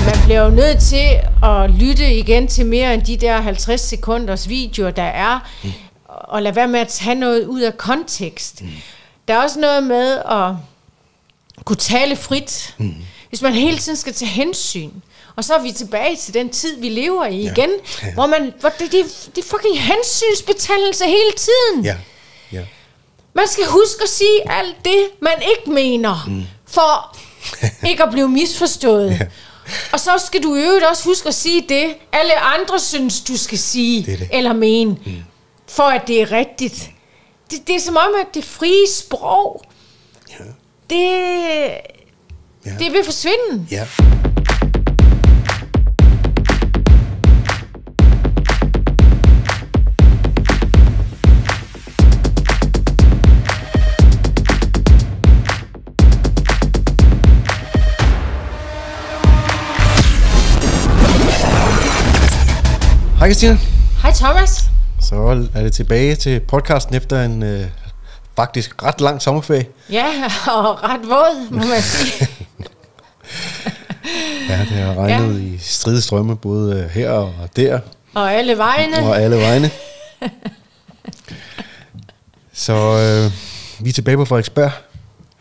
man bliver jo nødt til at lytte igen til mere end de der 50 sekunders videoer, der er, og lade være med at tage noget ud af kontekst. Der er også noget med at kunne tale frit, hvis man hele tiden skal tage hensyn. Og så er vi tilbage til den tid, vi lever i igen, hvor det er fucking hensynsbetændelse hele tiden. Ja. Ja. Man skal huske at sige alt det, man ikke mener, for ikke at blive misforstået. Ja. Og så skal du i øvrigt også huske at sige det, alle andre synes, du skal sige eller mene, for at det er rigtigt. Det er som om, at det frie sprog, det vil forsvinde. Ja. Hej Christine. Hej Thomas. Så er det tilbage til podcasten efter en faktisk ret lang sommerferie. Ja, og ret våd, må man sige. Ja, det har regnet i stridestrømme både her og der. Og alle vegne. Så vi er tilbage på Frederiksberg.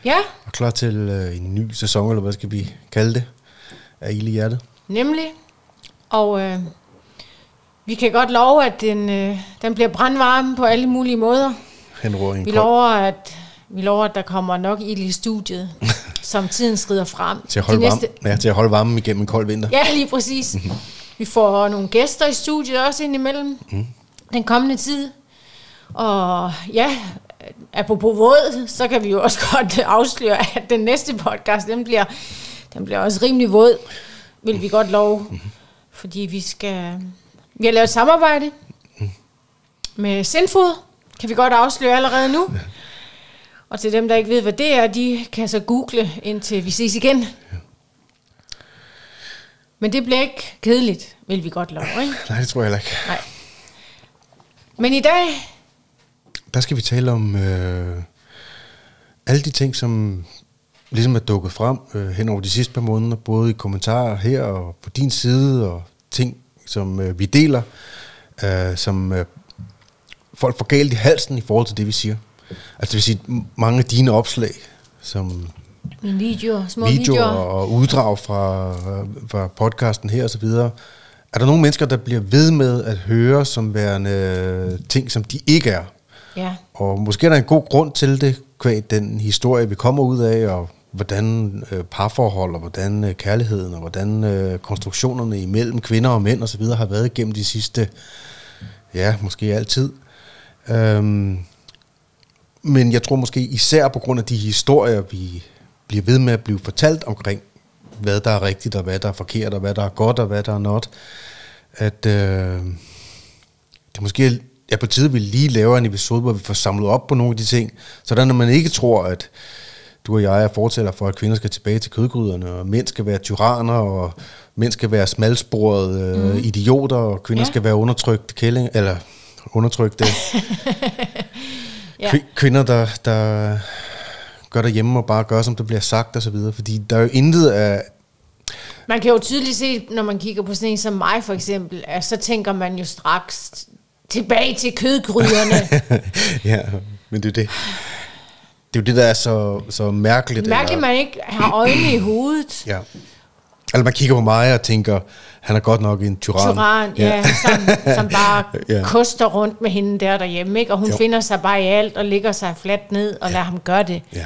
Ja. Og klar til en ny sæson, eller hvad skal vi kalde det, af Ild i hjertet. Nemlig. Og vi kan godt love, at den bliver brandvarme på alle mulige måder. Vi lover, at der kommer nok ild i studiet, som tiden skrider frem. Til at holde varmen igennem en kold vinter. Ja, lige præcis. Vi får nogle gæster i studiet også indimellem den kommende tid. Og ja, apropos våd, så kan vi jo også godt afsløre, at den næste podcast, den bliver også rimelig våd, vil vi godt love. Fordi vi har lavet et samarbejde med Sindfod, kan vi godt afsløre allerede nu. Ja. Og til dem, der ikke ved, hvad det er, de kan så google, indtil vi ses igen. Ja. Men det bliver ikke kedeligt, vil vi godt love, ikke? Nej, det tror jeg heller ikke. Nej. Men i dag... Der skal vi tale om alle de ting, som ligesom er dukket frem hen over de sidste par måneder, både i kommentarer her og på din side, og ting, som vi deler, som folk får galt i halsen i forhold til det, vi siger. Altså det vil sige, mange af dine opslag, som videoer og uddrag fra podcasten her og så videre, er der nogle mennesker, der bliver ved med at høre som værende ting, som de ikke er. Ja. Og måske er der en god grund til det, kvad den historie, vi kommer ud af, og hvordan parforhold, og hvordan kærligheden, og hvordan konstruktionerne imellem kvinder og mænd og så videre har været gennem de sidste, måske altid. Men jeg tror måske især på grund af de historier, vi bliver ved med at blive fortalt omkring, hvad der er rigtigt, og hvad der er forkert, og hvad der er godt, og hvad der er not, at det måske er på tide, at vi lige laver en episode, hvor vi får samlet op på nogle af de ting, sådan at man ikke tror, at du og jeg er fortæller for, at kvinder skal tilbage til kødgryderne, og mænd skal være tyranner, og mænd skal være smalsporede idioter, og kvinder skal være undertrykte kælling, eller undertrykte kvinder, der gør derhjemme og bare gør, som der bliver sagt og så videre. Fordi der er jo intet af... Man kan jo tydeligt se, når man kigger på sådan en som mig for eksempel, at så tænker man jo straks tilbage til kødgryderne. Ja, men det er det. Det er jo det, der er så mærkeligt. Mærkeligt, man ikke har øjne i hovedet. Ja. Altså man kigger på mig og tænker, han er godt nok en tyran. Som bare koster rundt med hende derhjemme, ikke? Og hun finder sig bare i alt og ligger sig fladt ned og lader ham gøre det. Ja.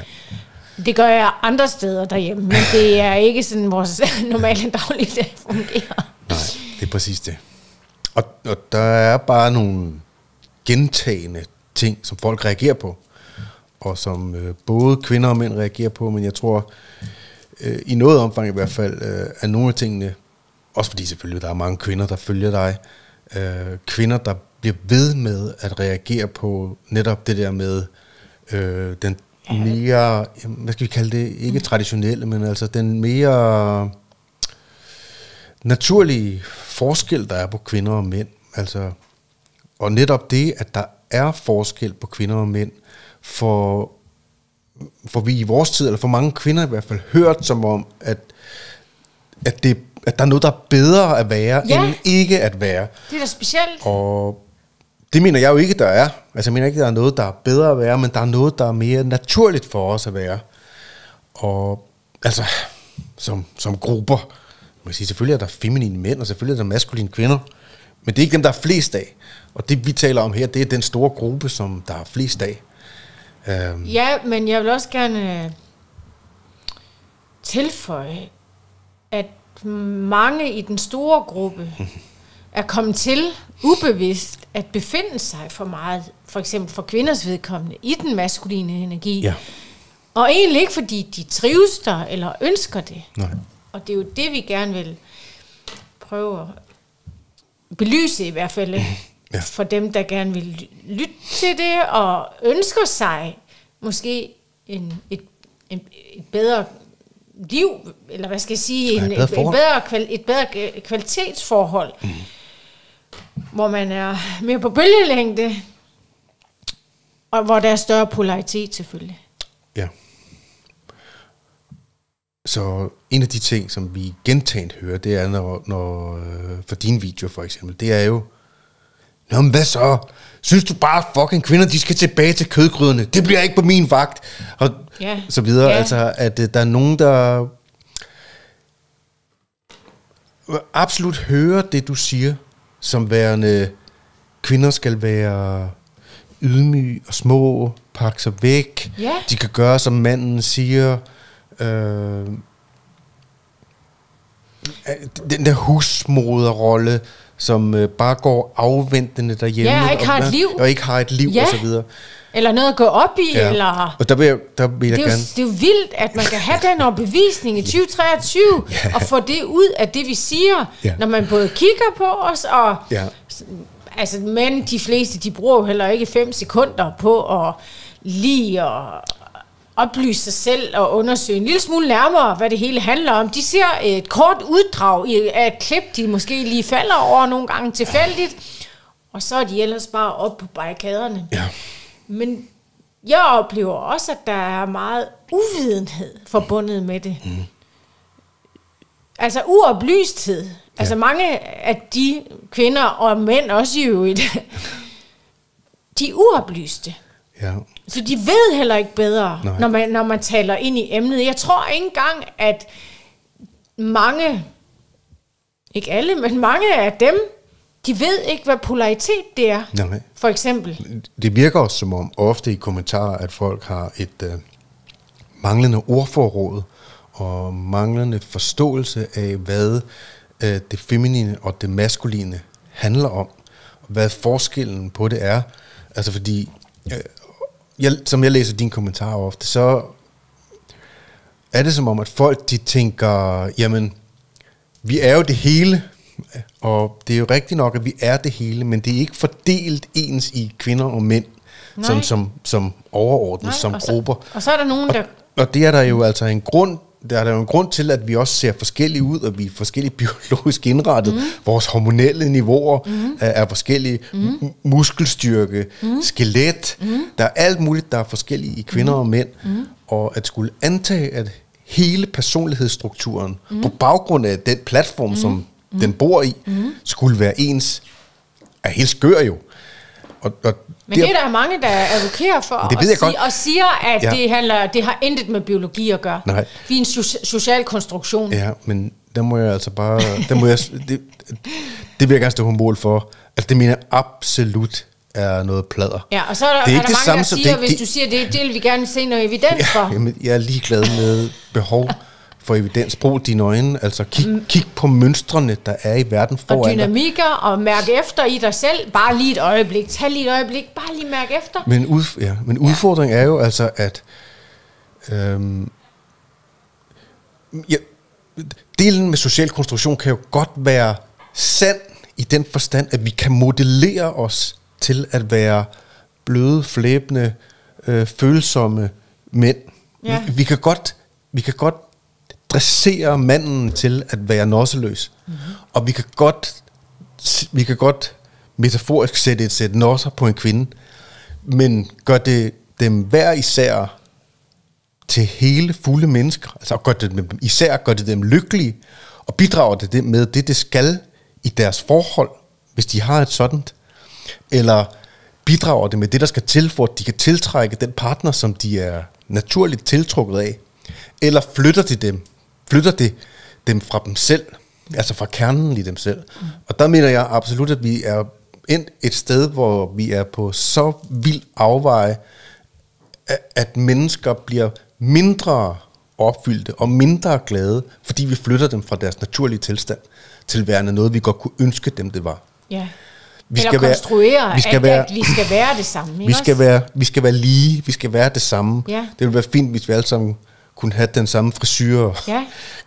Det gør jeg andre steder derhjemme, men det er ikke sådan, vores normale dagligdag fungerer. Nej, det er præcis det. Og der er bare nogle gentagende ting, som folk reagerer på, og som både kvinder og mænd reagerer på, men jeg tror, i noget omfang i hvert fald, er nogle af tingene, også fordi selvfølgelig der er mange kvinder, der følger dig, kvinder, der bliver ved med at reagere på netop det der med den mere, hvad skal vi kalde det, ikke traditionelle, men altså den mere naturlige forskel, der er på kvinder og mænd. Altså, og netop det, at der er forskel på kvinder og mænd, for vi i vores tid, eller for mange kvinder i hvert fald, hørt som om, at at der er noget, der er bedre at være, end ikke at være. Det er da specielt. Og det mener jeg jo ikke, der er. Altså jeg mener ikke, der er noget, der er bedre at være, men der er noget, der er mere naturligt for os at være. Og altså, som grupper, man kan sige, selvfølgelig er der feminine mænd, og selvfølgelig er der maskuline kvinder, men det er ikke dem, der er flest af. Og det, vi taler om her, det er den store gruppe, som der er flest af. Ja, men jeg vil også gerne tilføje, at mange i den store gruppe er kommet til ubevidst at befinde sig for meget, for eksempel for kvinders vedkommende, i den maskuline energi. Ja. Og egentlig ikke, fordi de trives der, eller ønsker det. Nej. Og det er jo det, vi gerne vil prøve at belyse i hvert fald, for dem, der gerne vil lytte til det, og ønsker sig måske et bedre liv, eller hvad skal jeg sige, et bedre kvalitetsforhold, hvor man er mere på bølgelængde, og hvor der er større polaritet selvfølgelig. Ja. Så en af de ting, som vi gentaget hører, det er, når for din video for eksempel, det er jo, nå, men hvad så? Synes du bare, fucking kvinder, de skal tilbage til kødgryderne? Det bliver ikke på min vagt. Og så videre. Ja. Altså, at der er nogen, der absolut hører det, du siger, som værende, kvinder skal være ydmyge og små, pakke sig væk. Ja. De kan gøre, som manden siger. Den der husmoderrolle, som bare går afventende derhjemme. Ja, og ikke har et liv. Og ikke har et liv, og så videre. Eller noget at gå op i, eller... Og der vil jeg det er jo vildt, at man kan have den overbevisning i 2023, og få det ud af det, vi siger, når man både kigger på os, og... Altså, men de fleste, de bruger jo heller ikke 5 sekunder på at lige at oplyse sig selv og undersøge en lille smule nærmere, hvad det hele handler om. De ser et kort uddrag af et klip, de måske lige falder over nogle gange tilfældigt, og så er de ellers bare oppe på barrikaderne. Ja. Men jeg oplever også, at der er meget uvidenhed forbundet med det. Altså uoplysthed. Altså mange af de kvinder og mænd også jo, de er uoplyste. Ja. Så de ved heller ikke bedre, når man taler ind i emnet. Jeg tror ikke engang, at mange, ikke alle, men mange af dem, de ved ikke, hvad polaritet det er, for eksempel. Det virker også som om, ofte i kommentarer, at folk har et manglende ordforråd og manglende forståelse af, hvad det feminine og det maskuline handler om, og hvad forskellen på det er. Altså fordi, som jeg læser dine kommentarer ofte, så er det som om, at folk de tænker, jamen, vi er jo det hele, og det er jo rigtigt nok, at vi er det hele, men det er ikke fordelt ens i kvinder og mænd, som overordnet, som grupper. Og så er der nogen, der... Og det er der jo altså en grund. Der er jo en grund til, at vi også ser forskellige ud, og vi er forskelligt biologisk indrettet. Vores hormonelle niveauer er forskellige. Muskelstyrke, skelet. Der er alt muligt, der er forskellige i kvinder og mænd. Og at skulle antage, at hele personlighedsstrukturen, på baggrund af den platform, som den bor i, skulle være ens, er helt skør jo. Men det er der mange, der advokerer for og siger, at det har intet med biologi at gøre. Nej. Vi er en social konstruktion. Ja, men der må jeg altså bare... det vil jeg gerne stå på mål for. Altså, det mener absolut er noget pladder. Ja, og så er der mange, der siger, hvis du siger det vil vi gerne se noget evidens for. Jamen, jeg er ligeglad med behov for evidens. Brug dine øjne, altså kig på mønstrene, der er i verden foran. Og dynamikker, og mærk efter i dig selv. Bare lige et øjeblik. Tag lige et øjeblik. Bare lige mærk efter. Men udfordringen er jo altså, at delen med social konstruktion kan jo godt være sand i den forstand, at vi kan modellere os til at være bløde, flæbende, følsomme mænd. Ja. Vi kan godt dressere manden til at være nosseløs. Og vi kan godt metaforisk sætte et sæt nosser på en kvinde, men gør det dem hver især til hele fulde mennesker, altså gør det dem lykkelige, og bidrager det med det skal i deres forhold, hvis de har et sådant, eller bidrager det med det, der skal til, for at de kan tiltrække den partner, som de er naturligt tiltrukket af, eller flytter det dem fra dem selv, altså fra kernen i dem selv. Og der mener jeg absolut, at vi er endt et sted, hvor vi er på så vild afveje, at mennesker bliver mindre opfyldte og mindre glade, fordi vi flytter dem fra deres naturlige tilstand til værende noget, vi godt kunne ønske dem, det var. Ja. Vi skal konstruere, at vi skal være det samme. Vi skal være lige, vi skal være det samme. Ja. Det ville være fint, hvis vi alle sammen kunne have den samme frisyr,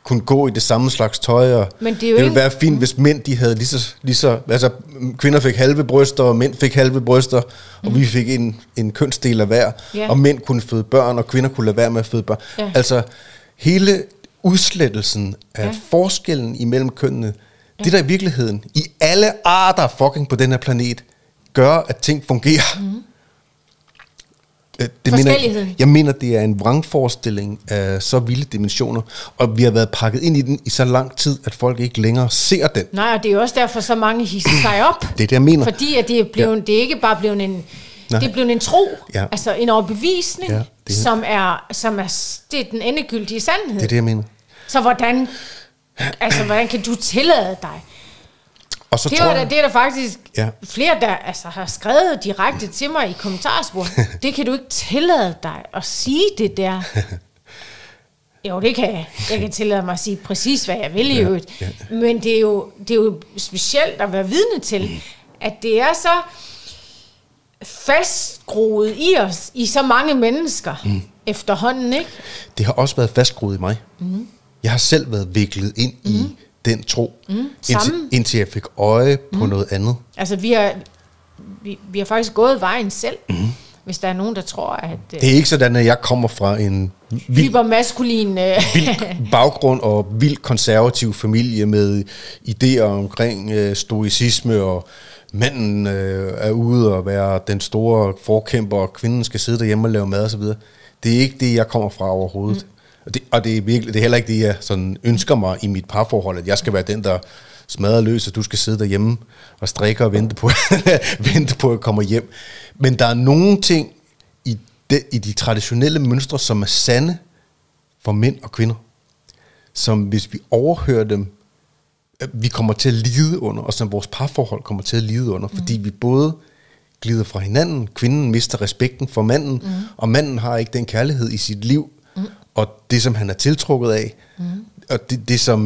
kunne gå i det samme slags tøj. Men det ville være fint, hvis mænd de havde lige så altså kvinder fik halve bryster, og mænd fik halve bryster, og vi fik en kønsdel af hver, og mænd kunne føde børn, og kvinder kunne lade være med at føde børn. Ja. Altså hele udslettelsen af forskellen imellem kønnene, det der i virkeligheden, i alle arter fucking på den her planet, gør, at ting fungerer. Jeg mener, det er en vrangforestilling af så vilde dimensioner, og vi har været pakket ind i den i så lang tid, at folk ikke længere ser den. Nej, og det er også derfor, så mange hisser sig op. Det er det, jeg mener. Fordi at det er ikke bare blevet en... Det er blevet en tro, altså en overbevisning, som er det er den endegyldige sandhed. Det er det, jeg mener. Så hvordan kan du tillade dig? Og så det er der faktisk flere, der har skrevet direkte til mig i kommentarspor. Det kan du ikke tillade dig at sige det der. Jo, det kan jeg. Jeg kan tillade mig at sige præcis, hvad jeg vil i øvrigt. Men det er jo specielt at være vidne til, at det er så fastgroet i os, i så mange mennesker efterhånden, ikke? Det har også været fastgroet i mig. Jeg har selv været viklet ind i den tro, indtil jeg fik øje på noget andet. Altså, vi har faktisk gået selv, hvis der er nogen, der tror, at... Det er ikke sådan, at jeg kommer fra en hypermaskulin vild baggrund og vild konservativ familie med idéer omkring stoicisme, og manden er ude og være den store forkæmper, og kvinden skal sidde derhjemme og lave mad og så videre. Det er ikke det, jeg kommer fra overhovedet. Og det er heller ikke det, jeg sådan ønsker mig i mit parforhold, at jeg skal være den, der smadrer løs, og du skal sidde derhjemme og strikke og vente på, vente på at komme hjem. Men der er nogle ting i de traditionelle mønstre, som er sande for mænd og kvinder, som hvis vi overhører dem, vi kommer til at lide under, og som vores parforhold kommer til at lide under, fordi vi både glider fra hinanden, kvinden mister respekten for manden, og manden har ikke den kærlighed i sit liv, og det, som han er tiltrukket af, og det som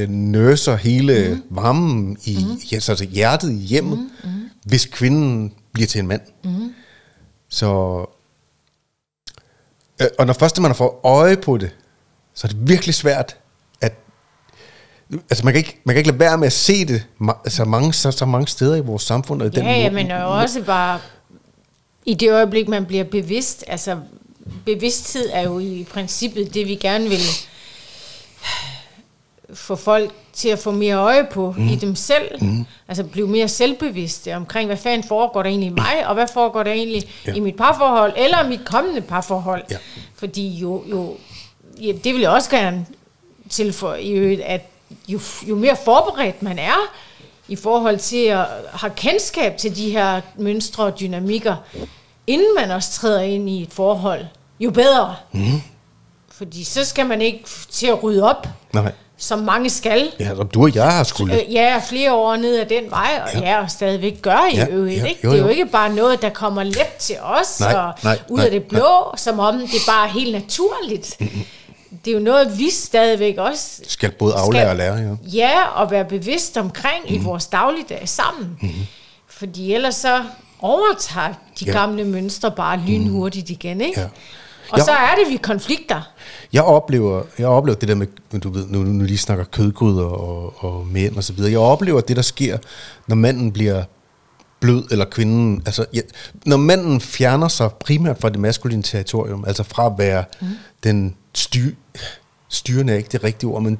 nøser hele varmen i altså hjertet i hjemmet, hvis kvinden bliver til en mand. Så og når først man får øje på det, så er det virkelig svært at altså man kan ikke lade være med at se det så mange steder i vores samfund. Og men også bare i det øjeblik man bliver bevidst, altså bevidsthed er jo i princippet det, vi gerne vil få folk til at få mere øje på i dem selv. Altså blive mere selvbevidste omkring, hvad fanden foregår der egentlig i mig, og hvad foregår der egentlig i mit parforhold, eller mit kommende parforhold. Fordi det vil jeg også gerne tilføje, at jo mere forberedt man er, i forhold til at have kendskab til de her mønstre og dynamikker, inden man også træder ind i et forhold, jo bedre. Fordi så skal man ikke til at rydde op, som mange skal. Ja, som du og jeg har skulle. Flere år ned ad den vej, og stadigvæk gør i øvrigt. Ikke? Det er jo ikke bare noget, der kommer let til os, ud af det blå, som om det bare er helt naturligt. Det er jo noget, vi stadigvæk også skal både aflære og lære. Og være bevidst omkring i vores dagligdag sammen. Fordi ellers så overtager de gamle mønstre bare lynhurtigt igen, ikke? Og så er det, vi konflikter. Jeg oplever det der med, du ved, nu lige snakker kødgryder og mænd og så videre. Jeg oplever det, der sker, når manden bliver blød, eller kvinden, altså når manden fjerner sig primært fra det maskuline territorium, altså fra at være den styrende er ikke det rigtige ord, men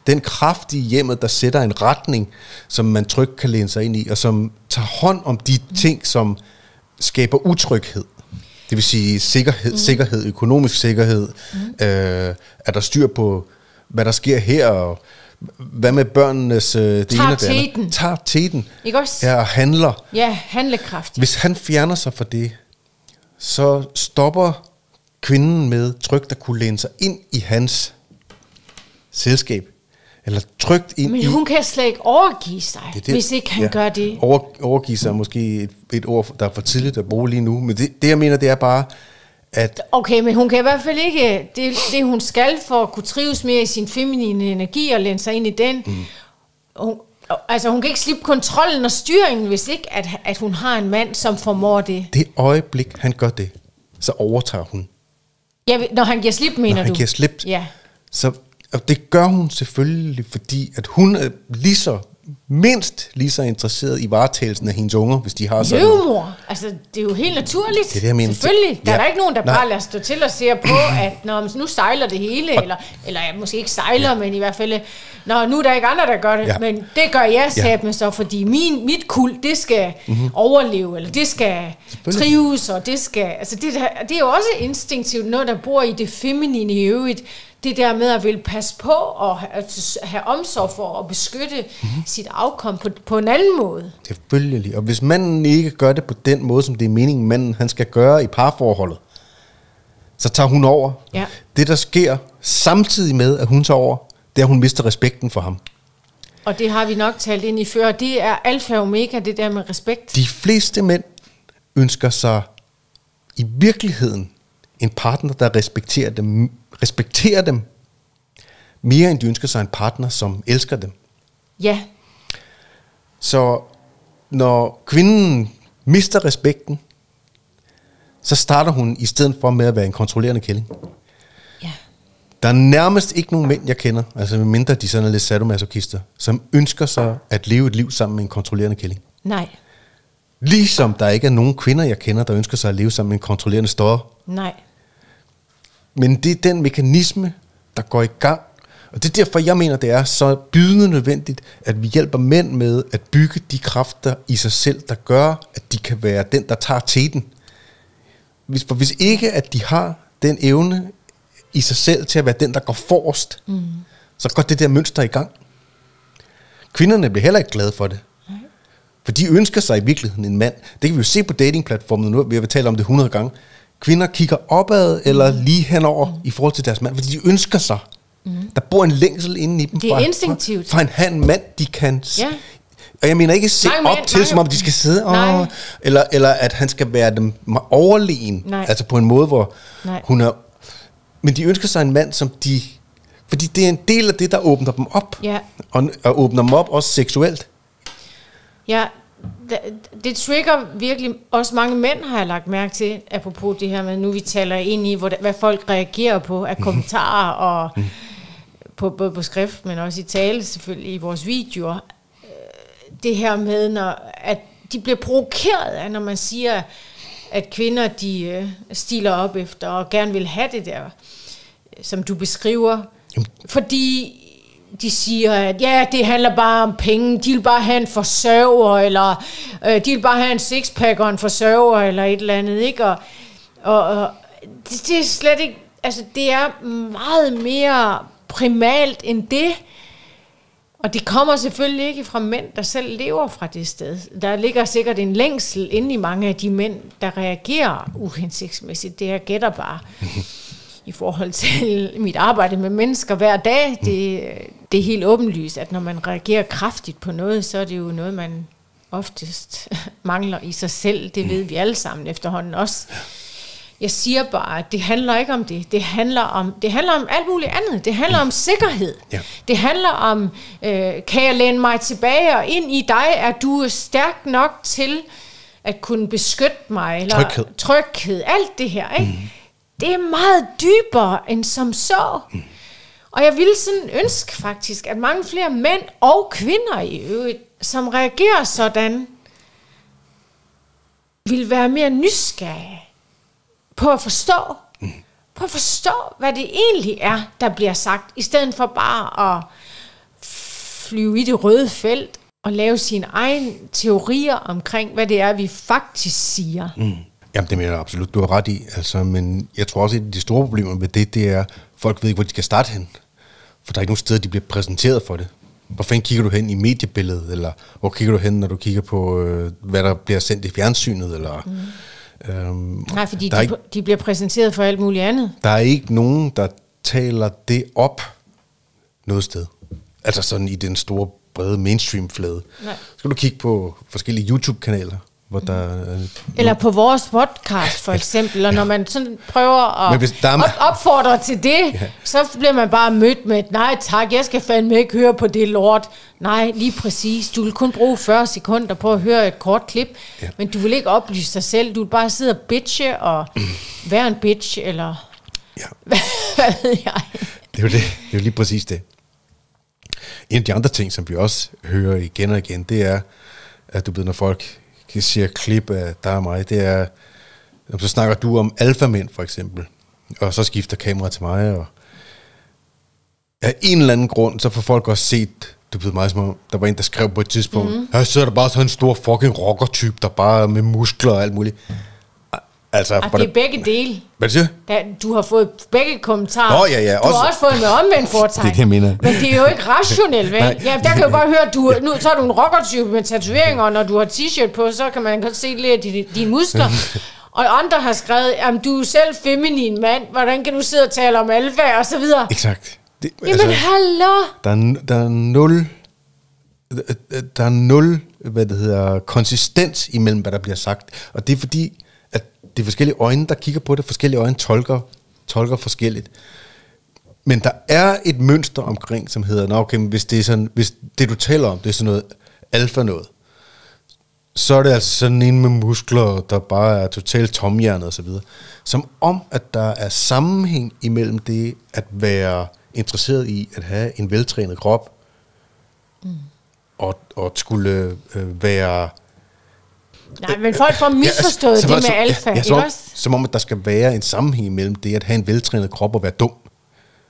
den kraft i hjemmet, der sætter en retning, som man trygt kan læne sig ind i, og som tager hånd om de ting, som skaber utryghed. Det vil sige sikkerhed, økonomisk sikkerhed, er der styr på, hvad der sker her, og hvad med børnenes det ene og det andet? Tager teten. Ikke også? Ja, og handler. Ja, handlekraft. Hvis han fjerner sig fra det, så stopper kvinden med trygt at kunne læne sig ind i hans selskab. Eller trygt ind Men hun kan slet ikke overgive sig, hvis ikke han gør det. Overgive sig er måske et ord, der er for tidligt at bruge lige nu. Men det jeg mener, det er bare, at... Okay, men hun kan i hvert fald ikke... Det hun skal for at kunne trives mere i sin feminine energi og læne sig ind i den. Hun kan ikke slippe kontrollen og styringen, hvis ikke, at hun har en mand, som formår det. Det øjeblik, han gør det, så overtager hun. Ja, når han giver slip, mener du? Når han giver slip. Ja. Og det gør hun selvfølgelig, fordi at hun er mindst lige så interesseret i varetagelsen af hendes unger, hvis de har sådan... Løvemor. Altså, det er jo helt naturligt. Det er det, jeg mener. Selvfølgelig. Der er ikke nogen, der bare lader stå til og ser på, at nu sejler det hele, eller måske ikke sejler, men i hvert fald, nu er der ikke andre, der gør det, men det gør jeg satme så, fordi mit kuld, det skal overleve, eller det skal trives, og det skal... Altså, det er jo også instinktivt noget, der bor i det feminine i øvrigt. Det der med at ville passe på og have omsorg for at beskytte sit afkom på en anden måde. Selvfølgelig. Og hvis manden ikke gør det på den måde, som det er meningen, manden han skal gøre i parforholdet, så tager hun over. Ja. Det, der sker samtidig med, at hun tager over, det er, at hun mister respekten for ham. Og det har vi nok talt ind i før. Det er alfa og omega, det der med respekt. De fleste mænd ønsker sig i virkeligheden en partner, der respekterer dem mere, end de ønsker sig en partner, som elsker dem. Ja. Så når kvinden mister respekten, så starter hun i stedet for med at være en kontrollerende kælling. Ja. Der er nærmest ikke nogen mænd, jeg kender, altså mindre de sådan er lidt sadomasochister, som ønsker sig at leve et liv sammen med en kontrollerende kælling. Nej. Ligesom der ikke er nogen kvinder, jeg kender, der ønsker sig at leve sammen med en kontrollerende større. Nej. Men det er den mekanisme, der går i gang. Og det er derfor, jeg mener, det er så bydende nødvendigt, at vi hjælper mænd med at bygge de kræfter i sig selv, der gør, at de kan være den, der tager teten. Hvis ikke, at de har den evne i sig selv til at være den, der går forrest, så går det der mønster i gang. Kvinderne bliver heller ikke glade for det. For de ønsker sig i virkeligheden en mand. Det kan vi jo se på datingplatformen nu, vi har talt om det 100 gange. Kvinder kigger opad eller lige henover i forhold til deres mand, fordi de ønsker sig. Der bor en længsel inde i dem. Det er instinktivt. For en mand, de kan... Ja. Og jeg mener ikke se op til, som om de skal sidde, eller at han skal være dem overlegen. Altså på en måde, hvor hun er... Men de ønsker sig en mand, som de... Fordi det er en del af det, der åbner dem op. Ja. Og åbner dem op også seksuelt. Ja, det trigger virkelig også mange mænd, har jeg lagt mærke til, apropos det her med, nu vi taler ind i, hvad folk reagerer på af kommentarer og både på skrift, men også i tale selvfølgelig i vores videoer. Det her med, at de bliver provokeret af, når man siger, at kvinder de stiler op efter og gerne vil have det der, som du beskriver. Fordi de siger, at ja, det handler bare om penge, de vil bare have en forsørger, eller de vil bare have en sixpack og en forsørger, eller et eller andet, ikke? Og det er slet ikke, altså det er meget mere primalt end det, og det kommer selvfølgelig ikke fra mænd, der selv lever fra det sted. Der ligger sikkert en længsel inde i mange af de mænd, der reagerer uhensigtsmæssigt, det jeg gætter bare. I forhold til mit arbejde med mennesker hver dag, det er helt åbenlyst, at når man reagerer kraftigt på noget, så er det jo noget, man oftest mangler i sig selv. Det ved vi alle sammen efterhånden også. Jeg siger bare, at det handler ikke om det. Det handler om alt muligt andet. Det handler om sikkerhed. Ja. Det handler om, kan jeg læne mig tilbage og ind i dig? Er du stærk nok til at kunne beskytte mig? Eller tryghed. Alt det her, ikke? Det er meget dybere end som så. Og jeg ville sådan ønske faktisk, at mange flere mænd og kvinder i øvrigt, som reagerer sådan, vil være mere nysgerrige på at forstå, hvad det egentlig er, der bliver sagt, i stedet for bare at flyve i det røde felt og lave sine egne teorier omkring, hvad det er, vi faktisk siger. Jamen, det mener jeg absolut, du har ret i. Altså, men jeg tror også, at de store problemer med det er, at folk ved ikke, hvor de skal starte hen. For der er ikke nogen steder, de bliver præsenteret for det. Hvor fanden kigger du hen i mediebilledet, eller hvor kigger du hen, når du kigger på, hvad der bliver sendt i fjernsynet, eller... Nej, fordi de bliver præsenteret for alt muligt andet. Der er ikke nogen, der taler det op noget sted. Altså sådan i den store, brede mainstream-flade. Skal du kigge på forskellige YouTube-kanaler, hvor der... Eller på vores podcast, for eksempel. Og når man sådan prøver at opfordre til det, så bliver man bare mødt med, nej tak, jeg skal fandme ikke høre på det lort. Nej, lige præcis. Du vil kun bruge 40 sekunder på at høre et kort klip, men du vil ikke oplyse dig selv. Du vil bare sidde og bitche og være en bitch, eller hvad ved jeg. Det er jo det. Det er jo lige præcis det. En af de andre ting, som vi også hører igen og igen, det er, at du ved, når folk ser klip af dig og mig, det er, så snakker du om alfamænd for eksempel, og så skifter kameraet til mig, og af en eller anden grund, så får folk også set, du ved mig, som om der var en, der skrev på et tidspunkt, her sidder der bare sådan en stor fucking rocker-type, der bare med muskler og alt muligt. Altså, det er begge dele. Hvad siger du? Du har fået begge kommentarer. Nå, ja. Du har også fået med omvendt foretegn. Det er det, jeg mener. Men det er jo ikke rationelt, vel? Ja, der kan jo bare høre, nu så er du en rockertype med tatoveringer, og når du har t-shirt på, så kan man godt se lidt af dine muskler. Og andre har skrevet, at du er selv feminin mand, hvordan kan du sidde og tale om alfa, og så videre. Exakt. Jamen, hallo! Der er nul, hvad det hedder, konsistens imellem, hvad der bliver sagt. Og det er fordi, at det er forskellige øjne, der kigger på det, forskellige øjne tolker forskelligt. Men der er et mønster omkring, som hedder, okay, hvis det du taler om, det er sådan noget alfa noget, så er det altså sådan en med muskler, der bare er totalt tomhjernet og så videre. Som om, at der er sammenhæng imellem det at være interesseret i at have en veltrænet krop, og skulle være... Nej, men folk får misforstået det med alfa, ikke også? Som om, at der skal være en sammenhæng imellem det at have en veltrænet krop og være dum.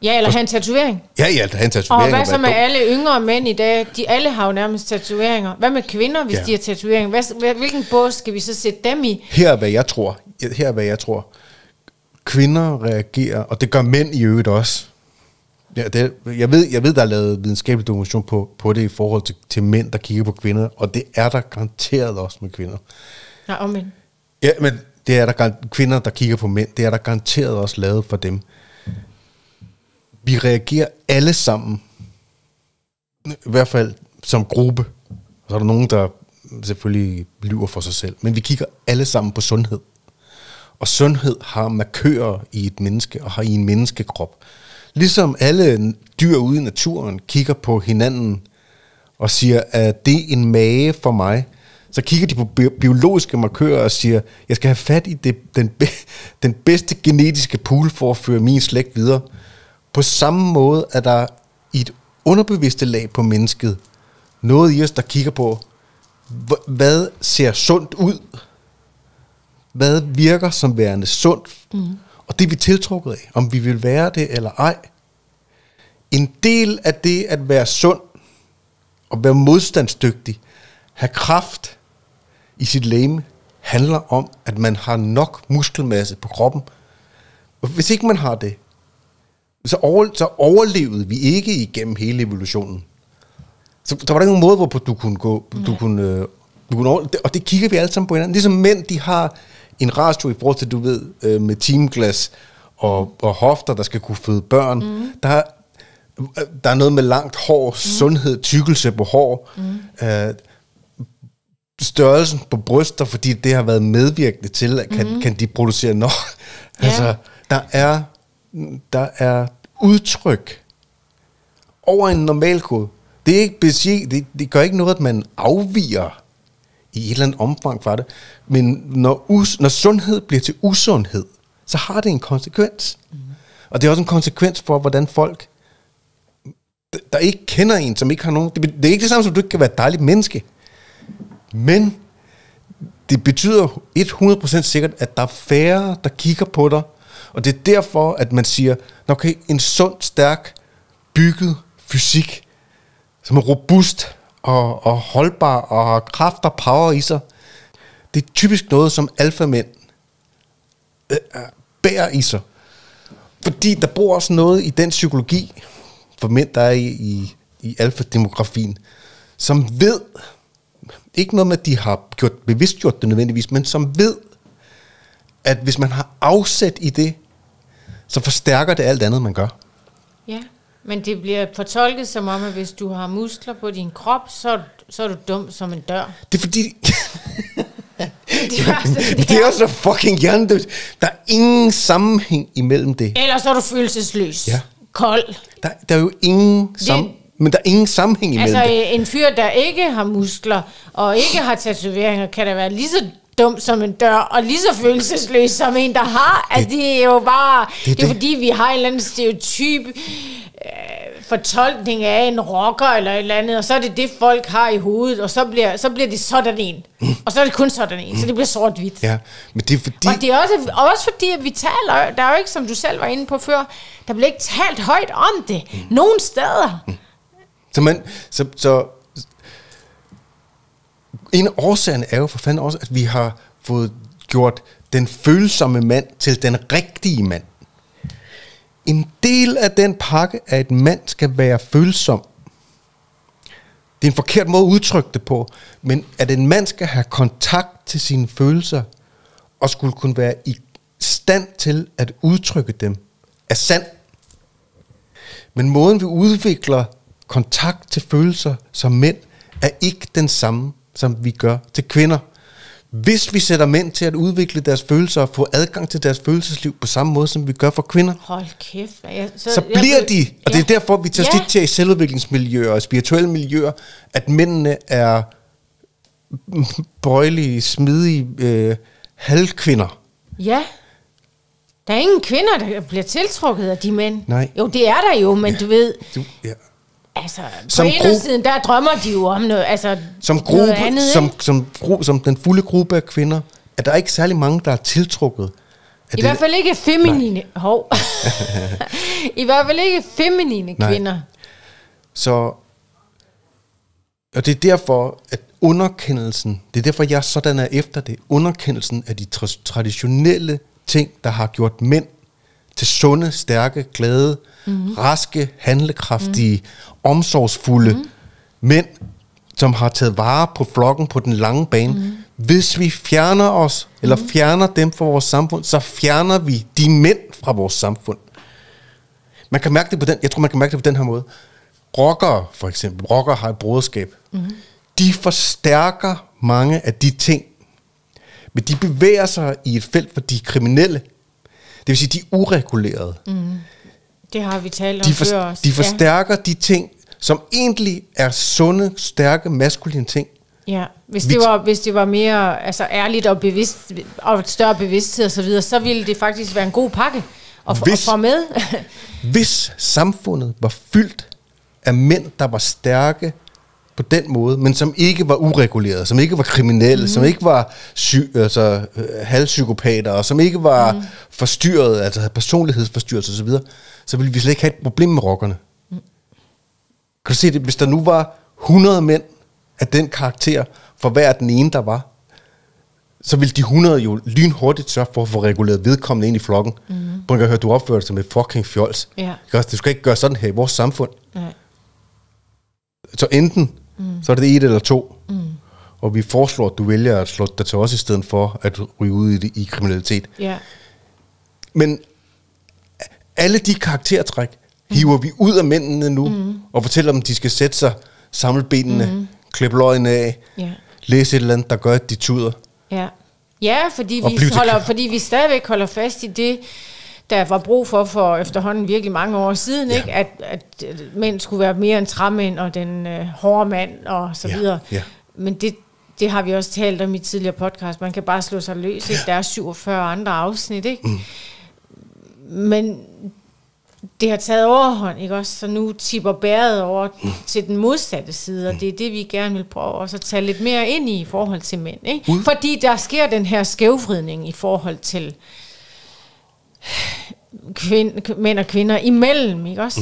Ja, eller have en tatovering. Ja, eller have en tatovering. Og hvad så med alle yngre mænd i dag? De alle har jo nærmest tatoveringer. Hvad med kvinder, hvis de har tatoveringer? Hvilken bås skal vi så sætte dem i? Her er, hvad jeg tror. Kvinder reagerer, og det gør mænd i øvrigt også. Ja, jeg ved, der er lavet videnskabelig dokumentation på det i forhold til mænd, der kigger på kvinder, og det er der garanteret også med kvinder. Nej, omvendt. Ja, men det er der kvinder, der kigger på mænd, det er der garanteret også lavet for dem. Vi reagerer alle sammen, i hvert fald som gruppe, og så er der nogen, der selvfølgelig lyver for sig selv, men vi kigger alle sammen på sundhed. Og sundhed har markører i et menneske, og har i en menneskekrop. Ligesom alle dyr ude i naturen kigger på hinanden og siger, at det er en mage for mig, så kigger de på biologiske markører og siger, jeg skal have fat i den bedste genetiske pool for at føre min slægt videre. På samme måde er der i et underbevidste lag på mennesket noget i os, der kigger på, hvad ser sundt ud? Hvad virker som værende sundt? Og det er vi tiltrukket af, om vi vil være det eller ej. En del af det at være sund og være modstandsdygtig, have kraft i sit legeme, handler om, at man har nok muskelmasse på kroppen. Og hvis ikke man har det, så overlevede vi ikke igennem hele evolutionen. Så der var der ikke nogen måde, hvorpå du kunne gå, du kunne og det kigger vi alle sammen på hinanden. Ligesom mænd, de har en ratio i forhold til, du ved, med timeglas og hofter, der skal kunne føde børn. Der er noget med langt hår, sundhed, tykkelse på hår, størrelsen på bryster, fordi det har været medvirkende til, at kan de producere nok. Altså, der er udtryk over en normalkode. Det er ikke det gør ikke noget, at man afviger i et eller andet omfang fra det. Men når sundhed bliver til usundhed, så har det en konsekvens. Og det er også en konsekvens for, hvordan folk, der ikke kender en, som ikke har nogen... Det er ikke det samme, som du ikke kan være et dejligt menneske. Men det betyder 100% sikkert, at der er færre, der kigger på dig. Og det er derfor, at man siger, okay, en sund, stærk, bygget fysik, som er robust og holdbar og har kraft og power i sig, det er typisk noget, som alfamænd bærer i sig. Fordi der bor også noget i den psykologi, for mænd, der er i alfa-demografien, som ved, ikke noget med, at de har bevidstgjort det nødvendigvis, men som ved, at hvis man har afsæt i det, så forstærker det alt andet, man gør. Ja, men det bliver fortolket som om, at hvis du har muskler på din krop, så er du dum som en dør. Det er fordi... det er også så fucking hjernedødt. Der er ingen sammenhæng imellem det. Ellers så er du følelsesløs. Ja. Kold. Der er jo ingen men der er ingen sammenhæng imellem det. Altså en fyr, der ikke har muskler og ikke har tatoveringer, kan da være lige så dum som en dør og lige så følelsesløs som en, der har. Altså, det er jo bare... Det er fordi, vi har en eller anden stereotyp fortolkning af en rocker eller et eller andet, og så er det folk har i hovedet, og så bliver det sådan en. Og så er det kun sådan en, så det bliver sort-hvidt. Ja, men det er fordi... Og det er også fordi, at vi taler... Der er jo ikke, som du selv var inde på før, der bliver ikke talt højt om det. Nogen steder. Så en af årsagerne er jo for fanden også, at vi har fået gjort den følsomme mand til den rigtige mand. En del af den pakke, at et mand skal være følsom. Det er en forkert måde at udtrykke det på, men at en mand skal have kontakt til sine følelser, og skulle kunne være i stand til at udtrykke dem, er sand. Men måden vi udvikler kontakt til følelser som mænd, er ikke den samme, som vi gør til kvinder. Hvis vi sætter mænd til at udvikle deres følelser og få adgang til deres følelsesliv på samme måde, som vi gør for kvinder, hold kæft, så bliver de, og det er derfor, vi tager tit til i selvudviklingsmiljøer og spirituelle miljøer, at mændene er bøjelige, smidige halvkvinder. Ja. Der er ingen kvinder, der bliver tiltrukket af de mænd. Nej. Jo, det er der jo, men du ved... Altså, på ene siden, der drømmer de jo om noget, altså som gruppe, noget andet, som den fulde gruppe af kvinder, er der ikke særlig mange, der er tiltrukket. I hvert fald ikke feminine. I hvert fald ikke feminine kvinder. Så, og det er derfor, at underkendelsen, det er derfor, jeg sådan er efter det, underkendelsen af de traditionelle ting, der har gjort mænd til sunde, stærke, glade, raske, handlekraftige, omsorgsfulde mænd, som har taget vare på flokken på den lange bane. Hvis vi fjerner os, eller fjerner dem fra vores samfund, så fjerner vi de mænd fra vores samfund. Man kan mærke det på den, jeg tror, man kan mærke det på den her måde. Rockere, for eksempel, rockere har et broderskab. De forstærker mange af de ting, men de bevæger sig i et felt, hvor de er kriminelle. Det vil sige, de er uregulerede. Det har vi talt om før også. De forstærker de ting, som egentlig er sunde, stærke, maskuline ting. Ja, hvis det var mere altså ærligt og bevidst, og et større bevidsthed og så videre, så ville det faktisk være en god pakke at få med. Hvis samfundet var fyldt af mænd, der var stærke på den måde, men som ikke var uregulerede, som ikke var kriminelle, som ikke var halvpsykopater, og som ikke var forstyrret, altså havde personlighedsforstyrrelse og så videre, så ville vi slet ikke have et problem med rockerne. Kan du se det? Hvis der nu var 100 mænd af den karakter, for hver den ene, der var, så ville de 100 jo lynhurtigt sørge for at få reguleret vedkommende ind i flokken. Prøv at høre, du opfører dig som et fucking fjols. Ja. Du skal ikke gøre sådan her i vores samfund. Nej. Så enten, så er det 1 eller 2. Og vi foreslår, at du vælger at slå dig til os i stedet for at ryge ud i kriminalitet. Ja. Men alle de karaktertræk hiver vi ud af mændene nu, og fortæller dem, at de skal sætte sig, samle benene, klippe løgene af, læse et eller andet, der gør, at de tuder. Ja, fordi vi stadigvæk holder fast i det, der var brug for efterhånden virkelig mange år siden, ikke? At mænd skulle være mere en træmænd og den hårde mand og så videre. Men det har vi også talt om i tidligere podcast. Man kan bare slå sig løs, ikke? Der er 47 andre afsnit, ikke? Men det har taget overhånd, ikke også? Så nu tipper bæret over til den modsatte side, og det er det, vi gerne vil prøve også at tage lidt mere ind i forhold til mænd, ikke? Fordi der sker den her skævvridning i forhold til mænd og kvinder imellem, ikke også?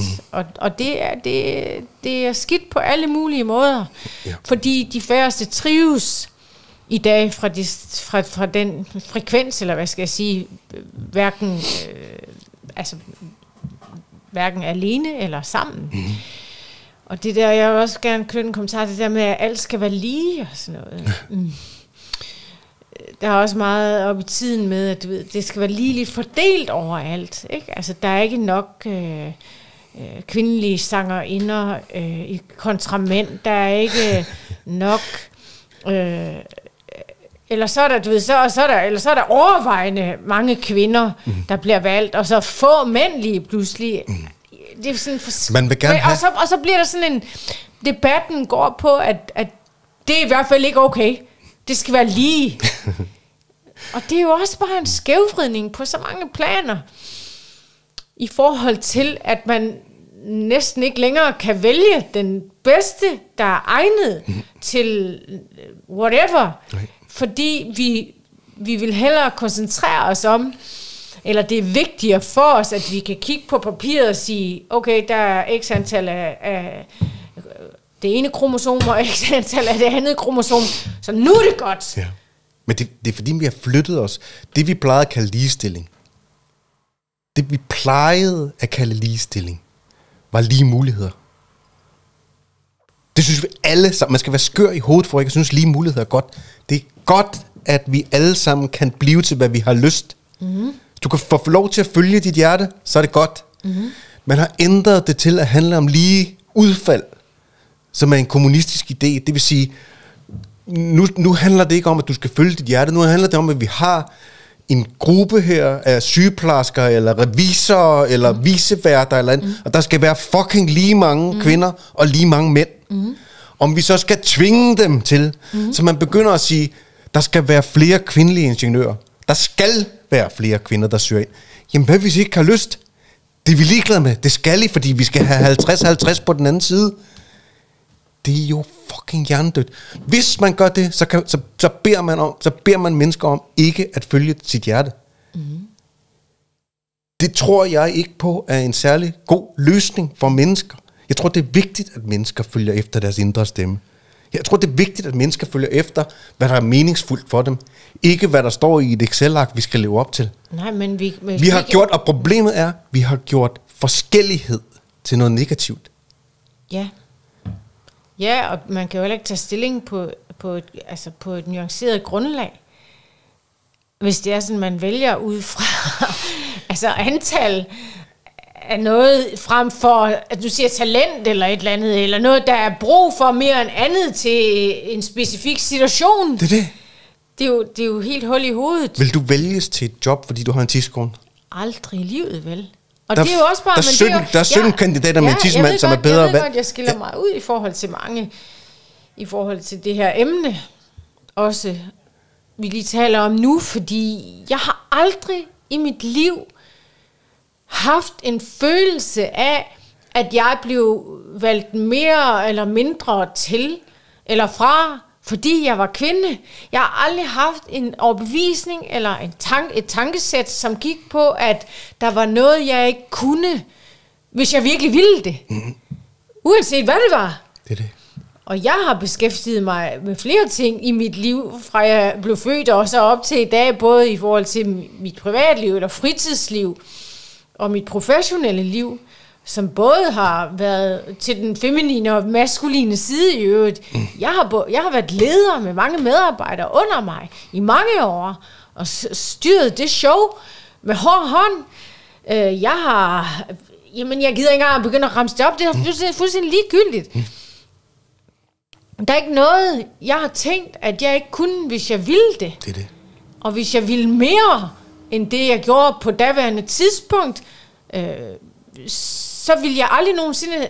Og det er skidt på alle mulige måder, fordi de færreste trives i dag fra den frekvens, eller hvad skal jeg sige, hverken hverken alene eller sammen. Og det der, jeg vil også gerne knytte en kommentar til det der med, at alt skal være lige og sådan noget. Der er også meget op i tiden med, at du ved, det skal være ligeligt fordelt overalt. Ikke? Altså, der er ikke nok kvindelige sangerinder i kontramænd. Der er ikke nok... Eller så er der, du ved, så er der overvejende mange kvinder, der bliver valgt, og så få mænd lige pludselig. Det er sådan man vil gerne have... og så bliver der sådan en... Debatten går på, at det er i hvert fald ikke okay. Det skal være lige. Og det er jo også bare en skævvridning på så mange planer. I forhold til, at man næsten ikke længere kan vælge den bedste, der er egnet til whatever. Nej. Fordi vi vil hellere koncentrere os om, eller det er vigtigere for os, at vi kan kigge på papiret og sige, okay, der er x antal af det ene kromosom og x antal af det andet kromosom, så nu er det godt. Ja. Men det er fordi, vi har flyttet os. Det vi plejede at kalde ligestilling, var lige muligheder. Det synes vi alle sammen. Man skal være skør i hovedet for ikke at synes lige muligheder er godt. Det er godt, at vi alle sammen kan blive til, hvad vi har lyst. Du kan få lov til at følge dit hjerte, så er det godt. Man har ændret det til at handle om lige udfald, som er en kommunistisk idé. Det vil sige, nu handler det ikke om, at du skal følge dit hjerte. Nu handler det om, at vi har en gruppe her af sygeplejersker, eller revisorer, eller viceværter, eller andet, og der skal være fucking lige mange kvinder, og lige mange mænd. Om vi så skal tvinge dem til, så man begynder at sige, der skal være flere kvindelige ingeniører. Der skal være flere kvinder, der søger ind. Jamen, hvad hvis I ikke har lyst? Det er vi ligeglade med. Det skal I, fordi vi skal have 50-50 på den anden side. Det er jo fucking hjernedødt. Hvis man gør det, så beder man mennesker om ikke at følge sit hjerte. Det tror jeg ikke på er en særlig god løsning for mennesker. Jeg tror, det er vigtigt, at mennesker følger efter deres indre stemme. Jeg tror, det er vigtigt, at mennesker følger efter, hvad der er meningsfuldt for dem. Ikke hvad der står i et Excel-ark, vi skal leve op til. Nej, men vi har gjort, og problemet er, vi har gjort forskellighed til noget negativt. Ja. Ja, og man kan jo heller ikke tage stilling på et nuanceret grundlag. Hvis det er sådan, man vælger ud fra antal af noget, frem for, at du siger talent eller et eller andet, eller noget, der er brug for mere end andet til en specifik situation. Det er det. Det er jo helt hul i hovedet. Vil du vælges til et job, fordi du har en tidskone? Aldrig i livet, vel? Og det er jo også bare... Der er 17 kandidater med en tidsmand, som er bedre... Jeg ved godt, jeg skiller mig ud i forhold til mange, i forhold til det her emne, også vi lige taler om nu, fordi jeg har aldrig i mit liv haft en følelse af, at jeg blev valgt mere eller mindre til, eller fra, fordi jeg var kvinde. Jeg har aldrig haft en overbevisning eller et tankesæt, som gik på, at der var noget, jeg ikke kunne, hvis jeg virkelig ville det. Uanset hvad det var. Det er det. Og jeg har beskæftiget mig med flere ting i mit liv, fra jeg blev født og så op til i dag, både i forhold til mit privatliv eller fritidsliv og mit professionelle liv, som både har været til den feminine og maskuline side i øvrigt. Jeg har været leder med mange medarbejdere under mig i mange år, og styret det show med hård hånd. Jeg gider ikke engang begynde at ramse det op, det er fuldstændig ligegyldigt. Der er ikke noget, jeg har tænkt, at jeg ikke kunne, hvis jeg ville det. Det er det. Og hvis jeg ville mere, end det jeg gjorde på daværende tidspunkt, så ville jeg aldrig nogensinde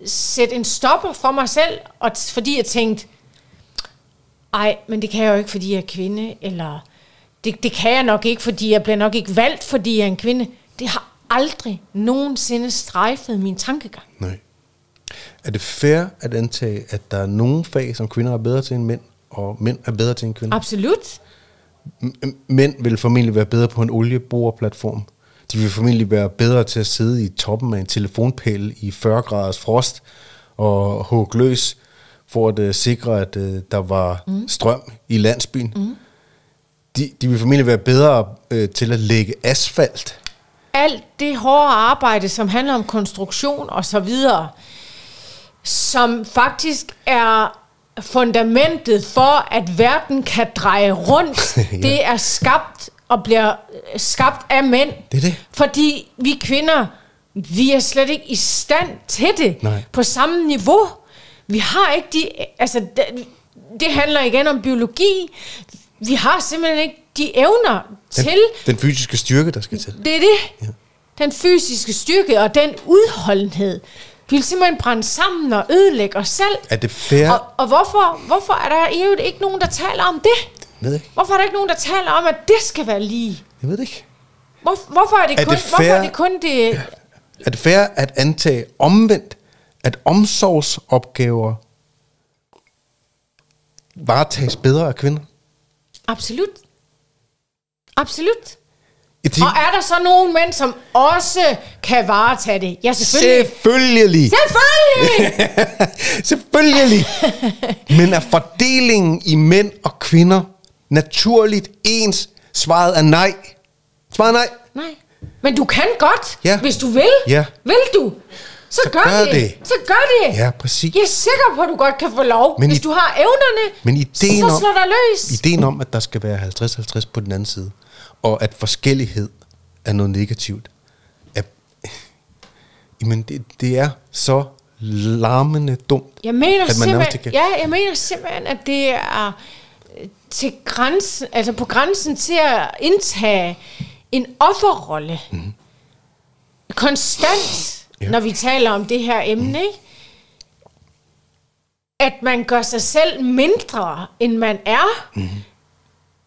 sætte en stopper for mig selv, og fordi jeg tænkte, men det kan jeg jo ikke, fordi jeg er kvinde, eller det kan jeg nok ikke, fordi jeg bliver nok ikke valgt, fordi jeg er en kvinde. Det har aldrig nogensinde strejfet min tankegang. Nej. Er det fair at antage, at der er nogle fag, som kvinder er bedre til end mænd, og mænd er bedre til end kvinder? Absolut. Mænd vil formentlig være bedre på en olieboreplatform. De vil formentlig være bedre til at sidde i toppen af en telefonpæl i 40 graders frost og hugge løs for at sikre, at der var strøm i landsbyen. De vil formentlig være bedre til at lægge asfalt alt det hårde arbejde, som handler om konstruktion og så videre, som faktisk er fundamentet for, at verden kan dreje rundt. Ja. Det er skabt og bliver skabt af mænd. Det er det. Fordi vi kvinder, vi er slet ikke i stand til det. Nej. På samme niveau. Vi har ikke de... Altså, det handler igen om biologi. Vi har simpelthen ikke de evner til... Den fysiske styrke, der skal til. Det er det. Ja. Den fysiske styrke og den udholdenhed. Vi vil simpelthen brænde sammen og ødelægge os selv. Er det fair? Og hvorfor er der ikke nogen, der taler om det? Jeg ved ikke. Hvorfor er der ikke nogen, der taler om, at det skal være lige? Jeg ved det ikke. Hvorfor er det kun det... Er det fair at antage omvendt, at omsorgsopgaver varetages bedre af kvinder? Absolut. Absolut. Og er der så nogle mænd, som også kan varetage det? Ja, selvfølgelig. Selvfølgelig. Men er fordelingen i mænd og kvinder naturligt ens? Svaret er nej. Nej. Men du kan godt, hvis du vil. Ja. Vil du? Så gør det. Så gør det. Ja, præcis. Jeg er sikker på, at du godt kan få lov. Hvis du har evnerne, så slår der løs. Ideen om, at der skal være 50-50 på den anden side, og at forskellighed er noget negativt, men det er så larmende dumt. Jeg mener simpelthen, at det er til grænsen, altså på grænsen til at indtage en offerrolle. Mm. Konstant, når vi taler om det her emne, ikke? At man gør sig selv mindre, end man er. Mm.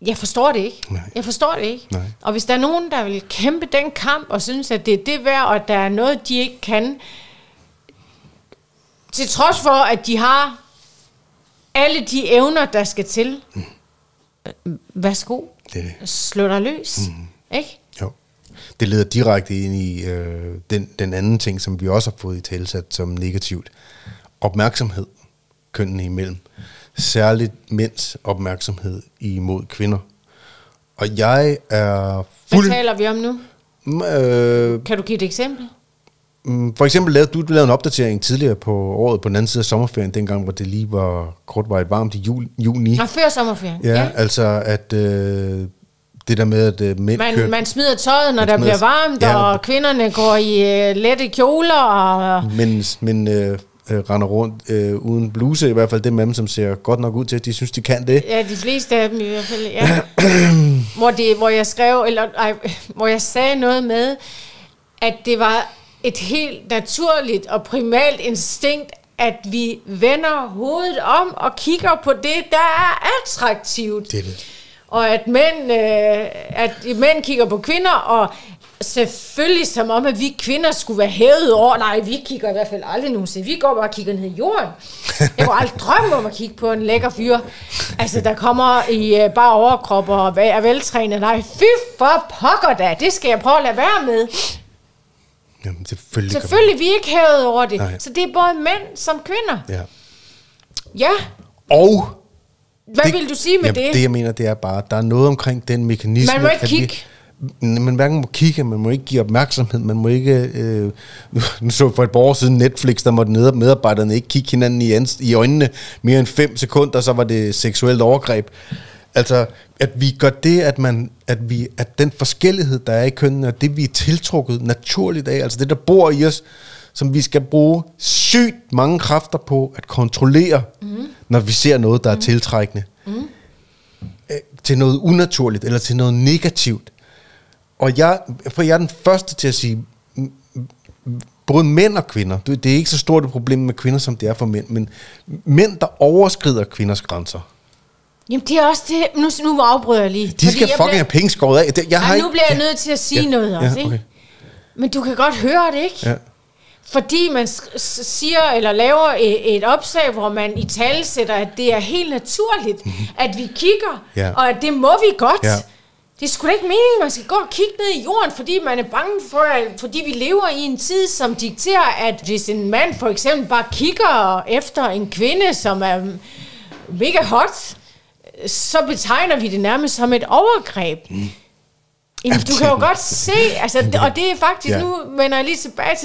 Jeg forstår det ikke. Nej. Og hvis der er nogen, der vil kæmpe den kamp, og synes, at det er det værd, og at der er noget, de ikke kan, til trods for, at de har alle de evner, der skal til, værsgo, slå dig løs. Ikke? Jo. Det leder direkte ind i den anden ting, som vi også har fået i talesat som negativt. Opmærksomhed kønnene imellem. Særligt mænds opmærksomhed imod kvinder. Og jeg er Hvad taler vi om nu? Kan du give et eksempel? For eksempel lavede du en opdatering tidligere på året på den anden side af sommerferien, dengang hvor det lige var kortvarigt varmt i juni. Nå, før sommerferien. Ja, altså at det der med, at man smider tøjet, når der bliver varmt, og kvinderne går i lette kjoler. Og men render rundt uden bluse, i hvert fald dem af dem, som ser godt nok ud til, at de synes, de kan det. Ja, de fleste af dem i hvert fald, ja. hvor jeg sagde noget med, at det var et helt naturligt og primalt instinkt, at vi vender hovedet om og kigger på det, der er attraktivt. Det er det. Og at mænd kigger på kvinder, og selvfølgelig som om, at vi kvinder skulle være hævet over. Nej, vi kigger i hvert fald aldrig nogensinde. Vi går bare og kigger ned i jorden. Jeg kunne aldrig drømme om at kigge på en lækker fyr. Altså, der kommer i bare overkrop og er veltrænet. Nej, fy for pokker da. Det skal jeg prøve at lade være med. Jamen, selvfølgelig vi er ikke hævet over det. Nej. Så det er både mænd som kvinder. Ja. Ja. Og hvad vil du sige med det? Det jeg mener, det er bare, der er noget omkring den mekanisme. Man må ikke kigge. Man hverken må kigge, man må ikke give opmærksomhed, man må ikke... nu så for et par år siden Netflix, der måtte medarbejderne ikke kigge hinanden i øjnene mere end 5 sekunder, så var det seksuelt overgreb. Altså, at vi gør det, at den forskellighed, der er i kønnene, og det vi er tiltrukket naturligt af, altså det, der bor i os, som vi skal bruge sygt mange kræfter på at kontrollere, når vi ser noget, der er tiltrækkende, til noget unaturligt, eller til noget negativt. Og jeg er den første til at sige, både mænd og kvinder, det er ikke så stort et problem med kvinder, som det er for mænd, men mænd, der overskrider kvinders grænser. Jamen det er også det, nu afbryder jeg lige. De skal fucking have penge skåret af. Nu bliver jeg nødt til at sige noget også, ikke? Men du kan godt høre det, ikke? Ja. Fordi man siger eller laver et opslag, hvor man i tale sætter, at det er helt naturligt, at vi kigger, og at det må vi godt. Ja. Det er sgu da ikke meningen, at man skal gå og kigge ned i jorden, fordi man er bange for, fordi vi lever i en tid, som dikterer, at hvis en mand for eksempel bare kigger efter en kvinde, som er mega hot, så betegner vi det nærmest som et overgreb. Jamen, du kan jo godt se, altså, og det er faktisk, nu vender jeg lige tilbage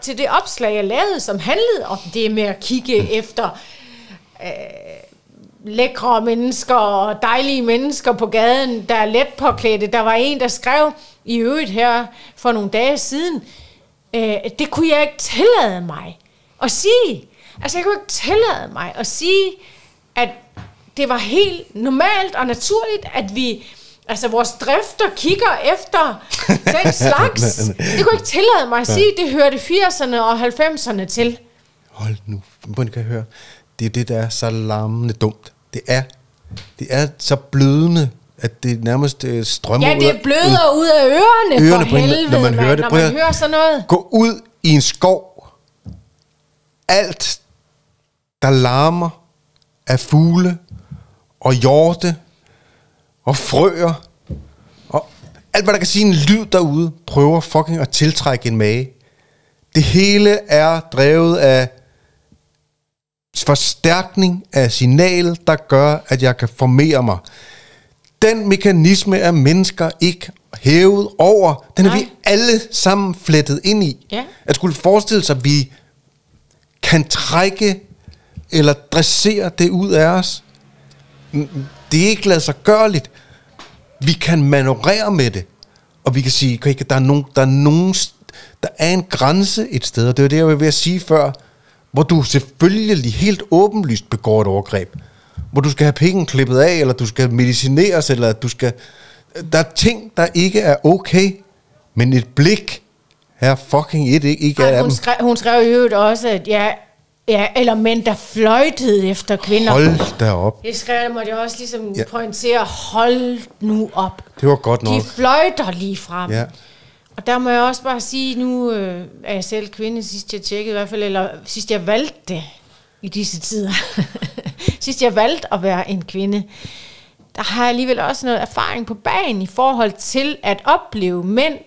til det opslag, jeg lavede, som handlede om det med at kigge efter lækre mennesker og dejlige mennesker på gaden, der er let påklædte. Der var en, der skrev i øvrigt her for nogle dage siden, det kunne jeg ikke tillade mig at sige. Altså, jeg kunne ikke tillade mig at sige, at det var helt normalt og naturligt, at vi, altså vores drifter kigger efter den slags. Det kunne jeg ikke tillade mig at sige, det hørte 80'erne og 90'erne til. Hold nu, hvordan kan jeg høre? Det er det, der er så larmende dumt. Det er så blødende, at det nærmest strømmer ud. Ja, det bløder ud af ørerne for helvede, når man hører sådan noget. Gå ud i en skov. Alt, der larmer af fugle og hjorte og frøer og alt, hvad der kan sige en lyd derude, prøver fucking at tiltrække en mage. Det hele er drevet af forstærkning af signal, der gør, at jeg kan formere mig. Den mekanisme er mennesker ikke hævet over. Den er vi alle sammen flettet ind i. Ja. At skulle forestille sig, at vi kan trække eller dressere det ud af os. Det er ikke lade sig gørligt. Vi kan manøvrere med det. Og vi kan sige, at der er en grænse et sted, og det var det, jeg var ved at sige før, hvor du selvfølgelig helt åbenlyst begår et overgreb. Hvor du skal have penge klippet af, eller du skal medicineres, eller du skal... Der er ting, der ikke er okay, men et blik er fucking ikke af dem. Hun skrev jo også, at eller mænd, der fløjtede efter kvinder. Hold da op. Det skrev måtte jeg også ligesom pointere, hold nu op. Det var godt nok. De fløjter lige frem. Ja. Og der må jeg også bare sige, nu er jeg selv kvinde, sidst jeg tjekkede i hvert fald, eller sidst jeg valgte det i disse tider. Sidst jeg valgte at være en kvinde, der har jeg alligevel også noget erfaring på bagen i forhold til at opleve mænd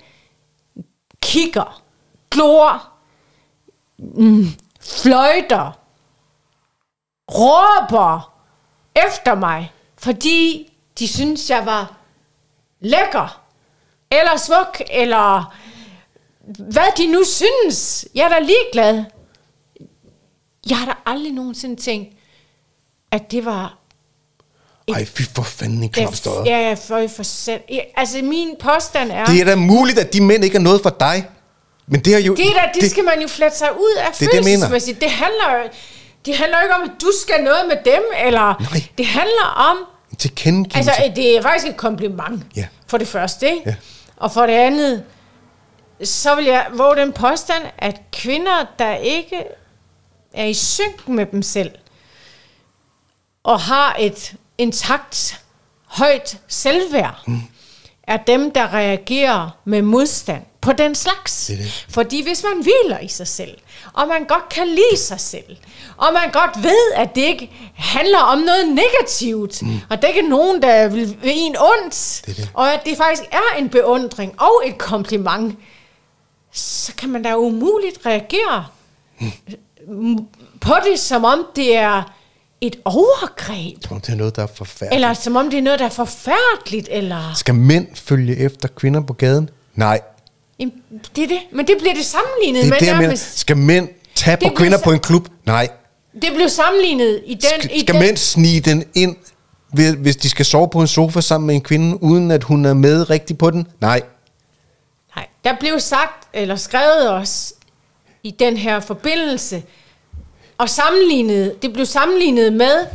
kigger, glor, fløjter, råber efter mig, fordi de synes, jeg var lækker, eller smuk, eller hvad de nu synes. Jeg er da ligeglad. Jeg har da aldrig nogensinde tænkt, at det var... Ej, fy for fanden en klapstøder. Ja, for selv. Altså, min påstand er... Det er da muligt, at de mænd ikke er noget for dig. Men det er jo... Det skal man jo flette sig ud af følelsesmæssigt. Det handler ikke om, at du skal noget med dem, eller... Nej. Det handler om... Tilkendegivelse. Altså, det er faktisk et kompliment. Ja. For det første, ikke? Ja. Og for det andet, så vil jeg våge den påstand, at kvinder, der ikke er i synk med dem selv, og har et intakt, højt selvværd, er dem, der reagerer med modstand på den slags. Det. Fordi hvis man hviler i sig selv, og man godt kan lide sig selv, og man godt ved, at det ikke handler om noget negativt, og det er ikke nogen, der vil en ondt, og at det faktisk er en beundring og et kompliment, så kan man da umuligt reagere på det, som om det er et overgreb. Som om det er noget, der er forfærdeligt. Eller som om det er noget, der er forfærdeligt, eller... Skal mænd følge efter kvinder på gaden? Nej. Jamen, det er det. Men det bliver det sammenlignet det med nærmest. Skal mænd tage på kvinder på en klub? Nej. Det blev sammenlignet i den... Skal mænd snige den ind, hvis de skal sove på en sofa sammen med en kvinde, uden at hun er med rigtig på den? Nej. Nej, der blev sagt, eller skrevet også, i den her forbindelse, og det blev sammenlignet med,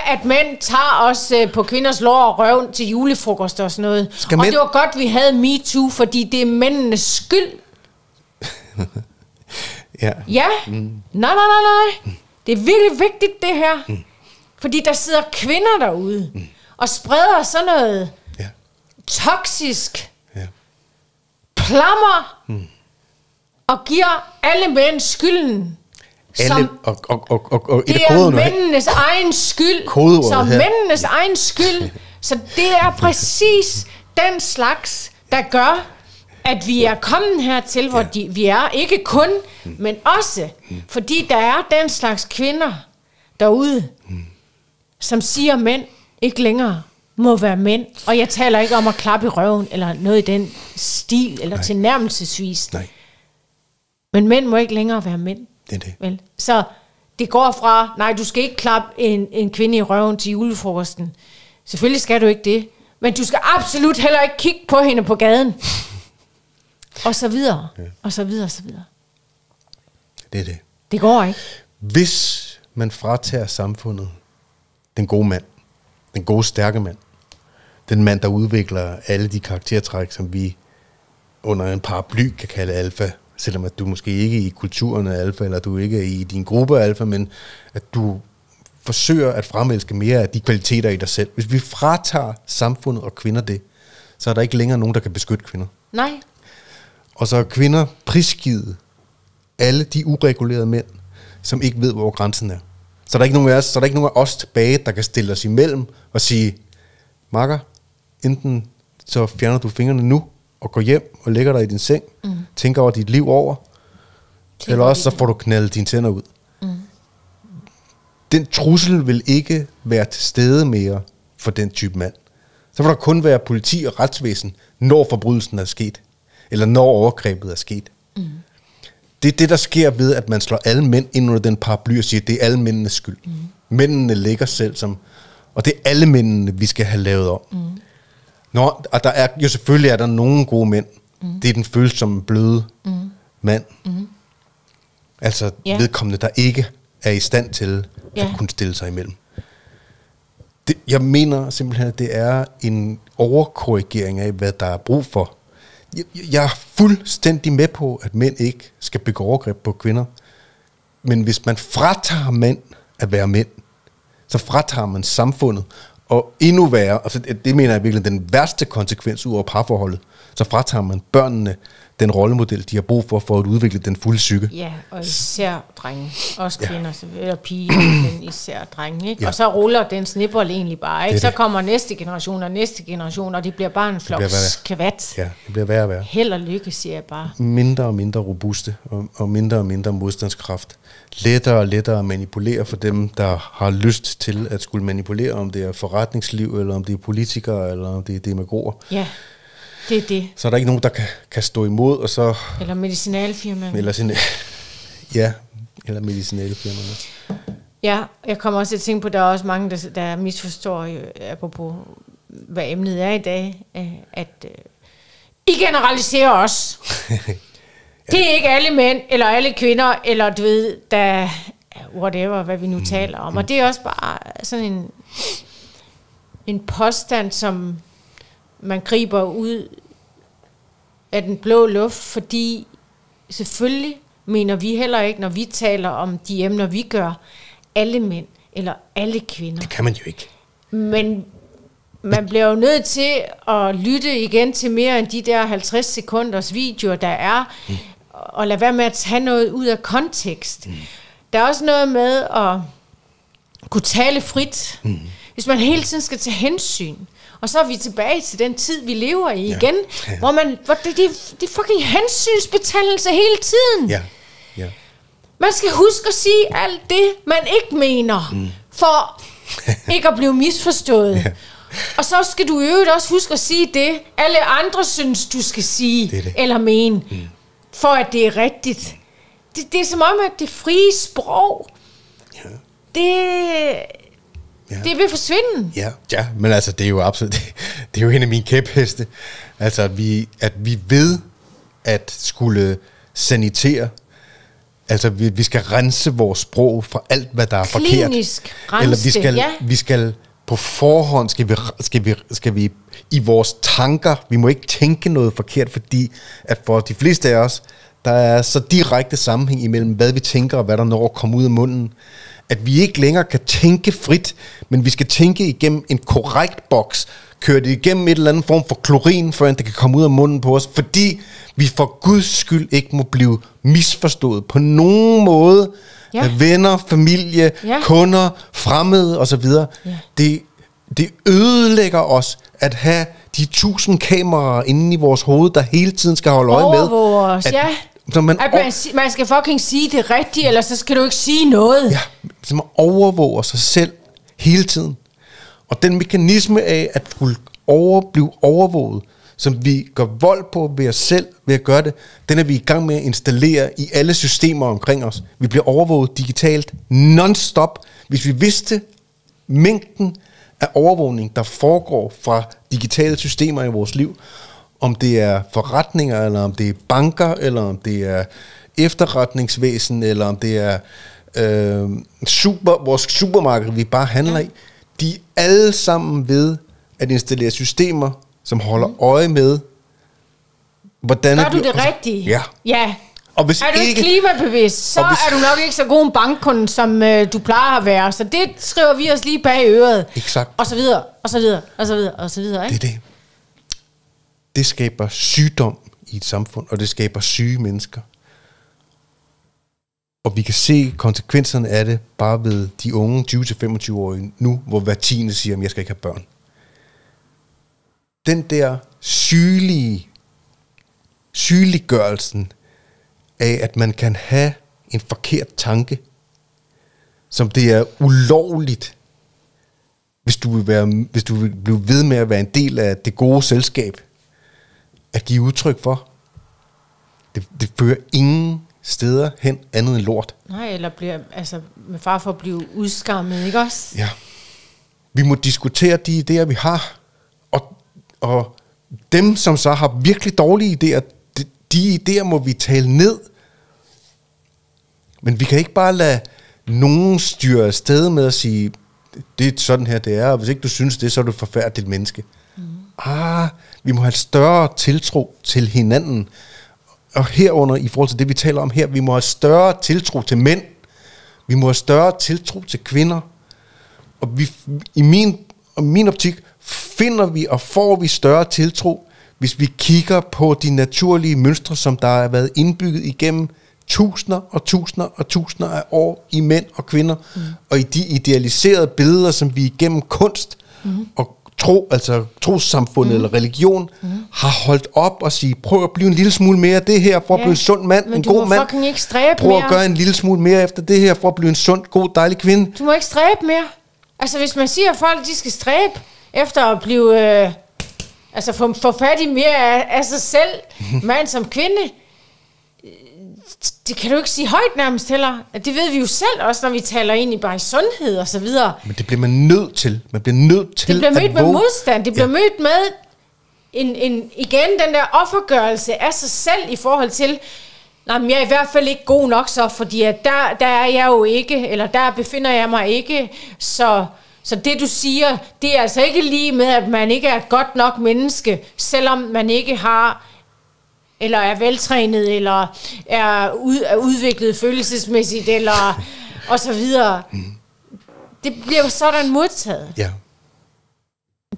at mænd tager os på kvinders lår og røv til julefrokost og sådan noget. Og det var godt, vi havde MeToo, fordi det er mændenes skyld. Ja. Ja. Nej. Det er virkelig vigtigt, det her. Fordi der sidder kvinder derude og spreder sådan noget toksisk plammer og giver alle mænd skylden. Og det er mændenes egen skyld. Som mændenes egen skyld. Så det er præcis den slags, der gør, at vi er kommet hertil, hvor vi er ikke kun, men også, fordi der er den slags kvinder derude, som siger mænd ikke længere må være mænd. Og jeg taler ikke om at klappe i røven, eller noget i den stil, eller tilnærmelsesvis. Nej. Men mænd må ikke længere være mænd. Det er det. Vel? Så det går fra, nej, du skal ikke klappe en kvinde i røven til julefrokosten. Selvfølgelig skal du ikke det. Men du skal absolut heller ikke kigge på hende på gaden. Og så videre. Ja. Og så videre, og så videre. Det er det. Det går ikke. Hvis man fratager samfundet den gode mand, den gode stærke mand, den mand, der udvikler alle de karaktertræk, som vi under en paraply kan kalde alfa, selvom at du måske ikke er i kulturen af alfa, eller du ikke er i din gruppe af alfa, men at du forsøger at fremelske mere af de kvaliteter i dig selv. Hvis vi fratager samfundet og kvinder det, så er der ikke længere nogen, der kan beskytte kvinder. Nej. Og så er kvinder prisgivet alle de uregulerede mænd, som ikke ved, hvor grænsen er. Så er der ikke nogen af os tilbage, der kan stille os imellem og sige, makker, enten så fjerner du fingrene nu, og går hjem og lægger dig i din seng, tænker over dit liv over, eller også så får du knaldet dine tænder ud. Den trussel vil ikke være til stede mere for den type mand. Så vil der kun være politi og retsvæsen, når forbrydelsen er sket, eller når overgrebet er sket. Det er det, der sker ved, at man slår alle mænd ind under den paraply og siger, at det er alle mændenes skyld. Mændene ligger selv som, og det er alle mændene, vi skal have lavet om. Og der er jo selvfølgelig er der nogle gode mænd. Det er den følsomme, bløde mand. Altså vedkommende, der ikke er i stand til at kunne stille sig imellem. Jeg mener simpelthen, at det er en overkorrigering af, hvad der er brug for. Jeg er fuldstændig med på, at mænd ikke skal begå overgreb på kvinder. Men hvis man fratager mænd at være mænd, så fratager man samfundet. Og endnu værre, altså det mener jeg virkelig den værste konsekvens ud over parforholdet, så fratager man børnene den rollemodel, de har brug for at udvikle den fulde psyke. Ja, og især drenge. Også kvinder, eller piger, men især drenge. Ikke? Ja. Og så ruller den snibbold egentlig bare. Ikke? Så kommer næste generation, og det bliver bare en flok skvat. Ja, det bliver værre og værre. Held og lykke, siger jeg bare. Mindre og mindre robuste, og mindre modstandskraft. Lettere og lettere at manipulere for dem, der har lyst til at skulle manipulere, om det er forretningsliv, eller om det er politikere, eller om det er demagoger. Ja. Det er det. Så er der ikke nogen, der kan stå imod, og så... Eller medicinalfirmaerne. Eller medicinalfirmaerne. Ja, jeg kommer også til at tænke på, at der er også mange, der misforstår, apropos hvad emnet er i dag, at I generaliserer os. Det er ikke alle mænd, eller alle kvinder, eller du ved, der whatever, hvad vi nu taler om. Og det er også bare sådan en påstand, som man griber ud af den blå luft, fordi selvfølgelig mener vi heller ikke, når vi taler om de emner, vi gør, alle mænd eller alle kvinder. Det kan man jo ikke. Men man bliver jo nødt til at lytte igen til mere end de der 50 sekunders videoer, der er, og lade være med at tage noget ud af kontekst. Der er også noget med at kunne tale frit, hvis man hele tiden skal tage hensyn. Og så er vi tilbage til den tid, vi lever i igen, hvor det er fucking hensynsbetændelse hele tiden. Ja. Man skal huske at sige alt det, man ikke mener, for ikke at blive misforstået. Og så skal du i øvrigt også huske at sige det, alle andre synes, du skal sige eller mene, for at det er rigtigt. Det er som om, at det frie sprog, det vil forsvinde. Ja, men altså, det er jo absolut, det er jo en af mine kæpheste. Altså, at vi ved at skulle sanitere, altså vi skal rense vores sprog fra alt, hvad der er forkert. Klinisk rense. Eller vi skal på forhånd, skal vi i vores tanker, vi må ikke tænke noget forkert, fordi at for de fleste af os, der er så direkte sammenhæng imellem, hvad vi tænker og hvad der når at komme ud af munden, at vi ikke længere kan tænke frit, men vi skal tænke igennem en korrekt boks, køre det igennem et eller andet form for klorin, før det kan komme ud af munden på os, fordi vi for Guds skyld ikke må blive misforstået på nogen måde af venner, familie, kunder, fremmede osv. Det ødelægger os at have de 1000 kameraer inde i vores hoved, der hele tiden skal holde øje med. Overvåger os, at man skal fucking sige det rigtige, eller så skal du ikke sige noget. Ja, så man overvåger sig selv hele tiden. Og den mekanisme af at skulle blive overvåget, som vi gør vold på ved os selv, ved at gøre det, den er vi i gang med at installere i alle systemer omkring os. Vi bliver overvåget digitalt non-stop. Hvis vi vidste mængden af overvågning, der foregår fra digitale systemer i vores liv, om det er forretninger, eller om det er banker, eller om det er efterretningsvæsen, eller om det er vores supermarked, vi bare handler i, de er alle sammen ved at installere systemer, som holder øje med, hvordan... Gør du det rigtige? Ja. Og hvis er du ikke klimabevidst, så er du nok ikke så god en bankkunde, som du plejer at være. Så det skriver vi os lige bag øret. Exakt. Og så videre, og så videre, og så videre, og så videre. Ikke? Det er det. Det skaber sygdom i et samfund, og det skaber syge mennesker. Og vi kan se konsekvenserne af det bare ved de unge 20-25-årige nu, hvor hver tiende siger, at jeg skal ikke have børn. Den der sygeliggørelsen af, at man kan have en forkert tanke, som det er ulovligt, hvis du vil blive ved med at være en del af det gode selskab, at give udtryk for. Det fører ingen steder hen andet end lort. Nej, eller bliver med far for at blive udskammet, ikke også? Ja. Vi må diskutere de idéer, vi har, og dem, som så har virkelig dårlige idéer, de idéer må vi tale ned. Men vi kan ikke bare lade nogen styre afsted med at sige, det er sådan her, det er, og hvis ikke du synes det, så er du et forfærdeligt menneske. Vi må have større tiltro til hinanden, og herunder, i forhold til det, vi taler om her, vi må have større tiltro til mænd, vi må have større tiltro til kvinder, og i min optik finder vi og får vi større tiltro, hvis vi kigger på de naturlige mønstre, som der har været indbygget igennem tusinder og tusinder og tusinder af år i mænd og kvinder, og i de idealiserede billeder, som vi igennem kunst og trossamfund eller religion har holdt op og sige, prøv at blive en lille smule mere af det her, for at blive en sund mand, en god mand. Ikke stræbe prøv at gøre en lille smule mere efter det her, for at blive en sund, god, dejlig kvinde. Du må ikke stræbe mere. Altså hvis man siger, at folk de skal stræbe efter at blive, få fat i mere af sig selv, mand som kvinde, det kan du ikke sige højt nærmest heller. Det ved vi jo selv også, når vi taler egentlig bare i sundhed og så videre. Men det bliver man nødt til. Man bliver nødt til. Det bliver mødt med modstand. Det bliver mødt med igen den der offergørelse af sig selv i forhold til, nej, men jeg er i hvert fald ikke god nok så, fordi at der er jeg jo ikke, eller der befinder jeg mig ikke, så det du siger, det er altså ikke lige med, at man ikke er et godt nok menneske, selvom man ikke har, eller er veltrænet, eller er udviklet følelsesmæssigt, eller og så videre. Det bliver jo sådan modtaget. Ja.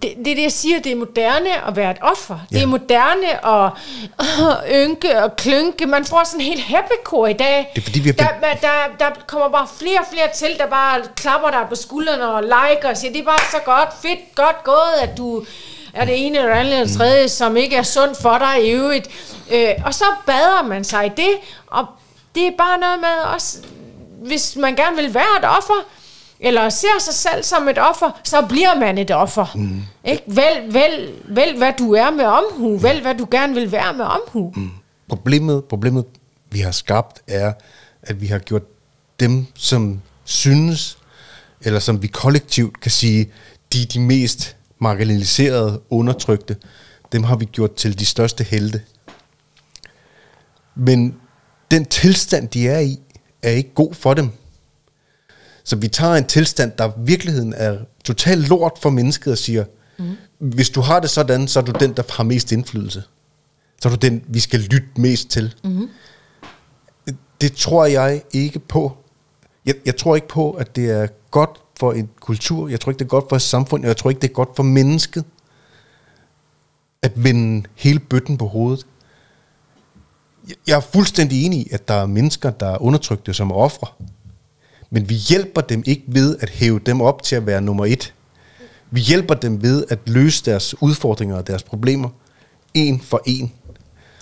Det jeg siger, det er moderne at være et offer. Ja. Det er moderne at ynke og klynke. Man får sådan en helt happykor i dag. Det er fordi, der kommer bare flere og flere til, der bare klapper dig på skuldrene og liker og siger, det er bare så godt, fedt, godt gået, at du er det ene eller andet eller tredje, som ikke er sundt for dig i øvrigt. Og så bader man sig i det, og det er bare noget med også, hvis man gerne vil være et offer, eller ser sig selv som et offer, så bliver man et offer. Ikke? Vælg, hvad du er med omhu. Vælg, hvad du gerne vil være med omhu. Problemet, vi har skabt, er, at vi har gjort dem, som synes, eller som vi kollektivt kan sige, de mest marginaliserede, undertrykte, dem har vi gjort til de største helte. Men den tilstand, de er i, er ikke god for dem. Så vi tager en tilstand, der i virkeligheden er totalt lort for mennesket og siger, hvis du har det sådan, så er du den, der har mest indflydelse. Så er du den, vi skal lytte mest til. Det tror jeg ikke på. Jeg tror ikke på, at det er godt for en kultur. Jeg tror ikke, det er godt for et samfund. Jeg tror ikke, det er godt for mennesket at vende hele bøtten på hovedet. Jeg er fuldstændig enig i, at der er mennesker, der er undertrykte som ofre. Men vi hjælper dem ikke ved at hæve dem op til at være nummer 1. Vi hjælper dem ved at løse deres udfordringer og deres problemer en for en.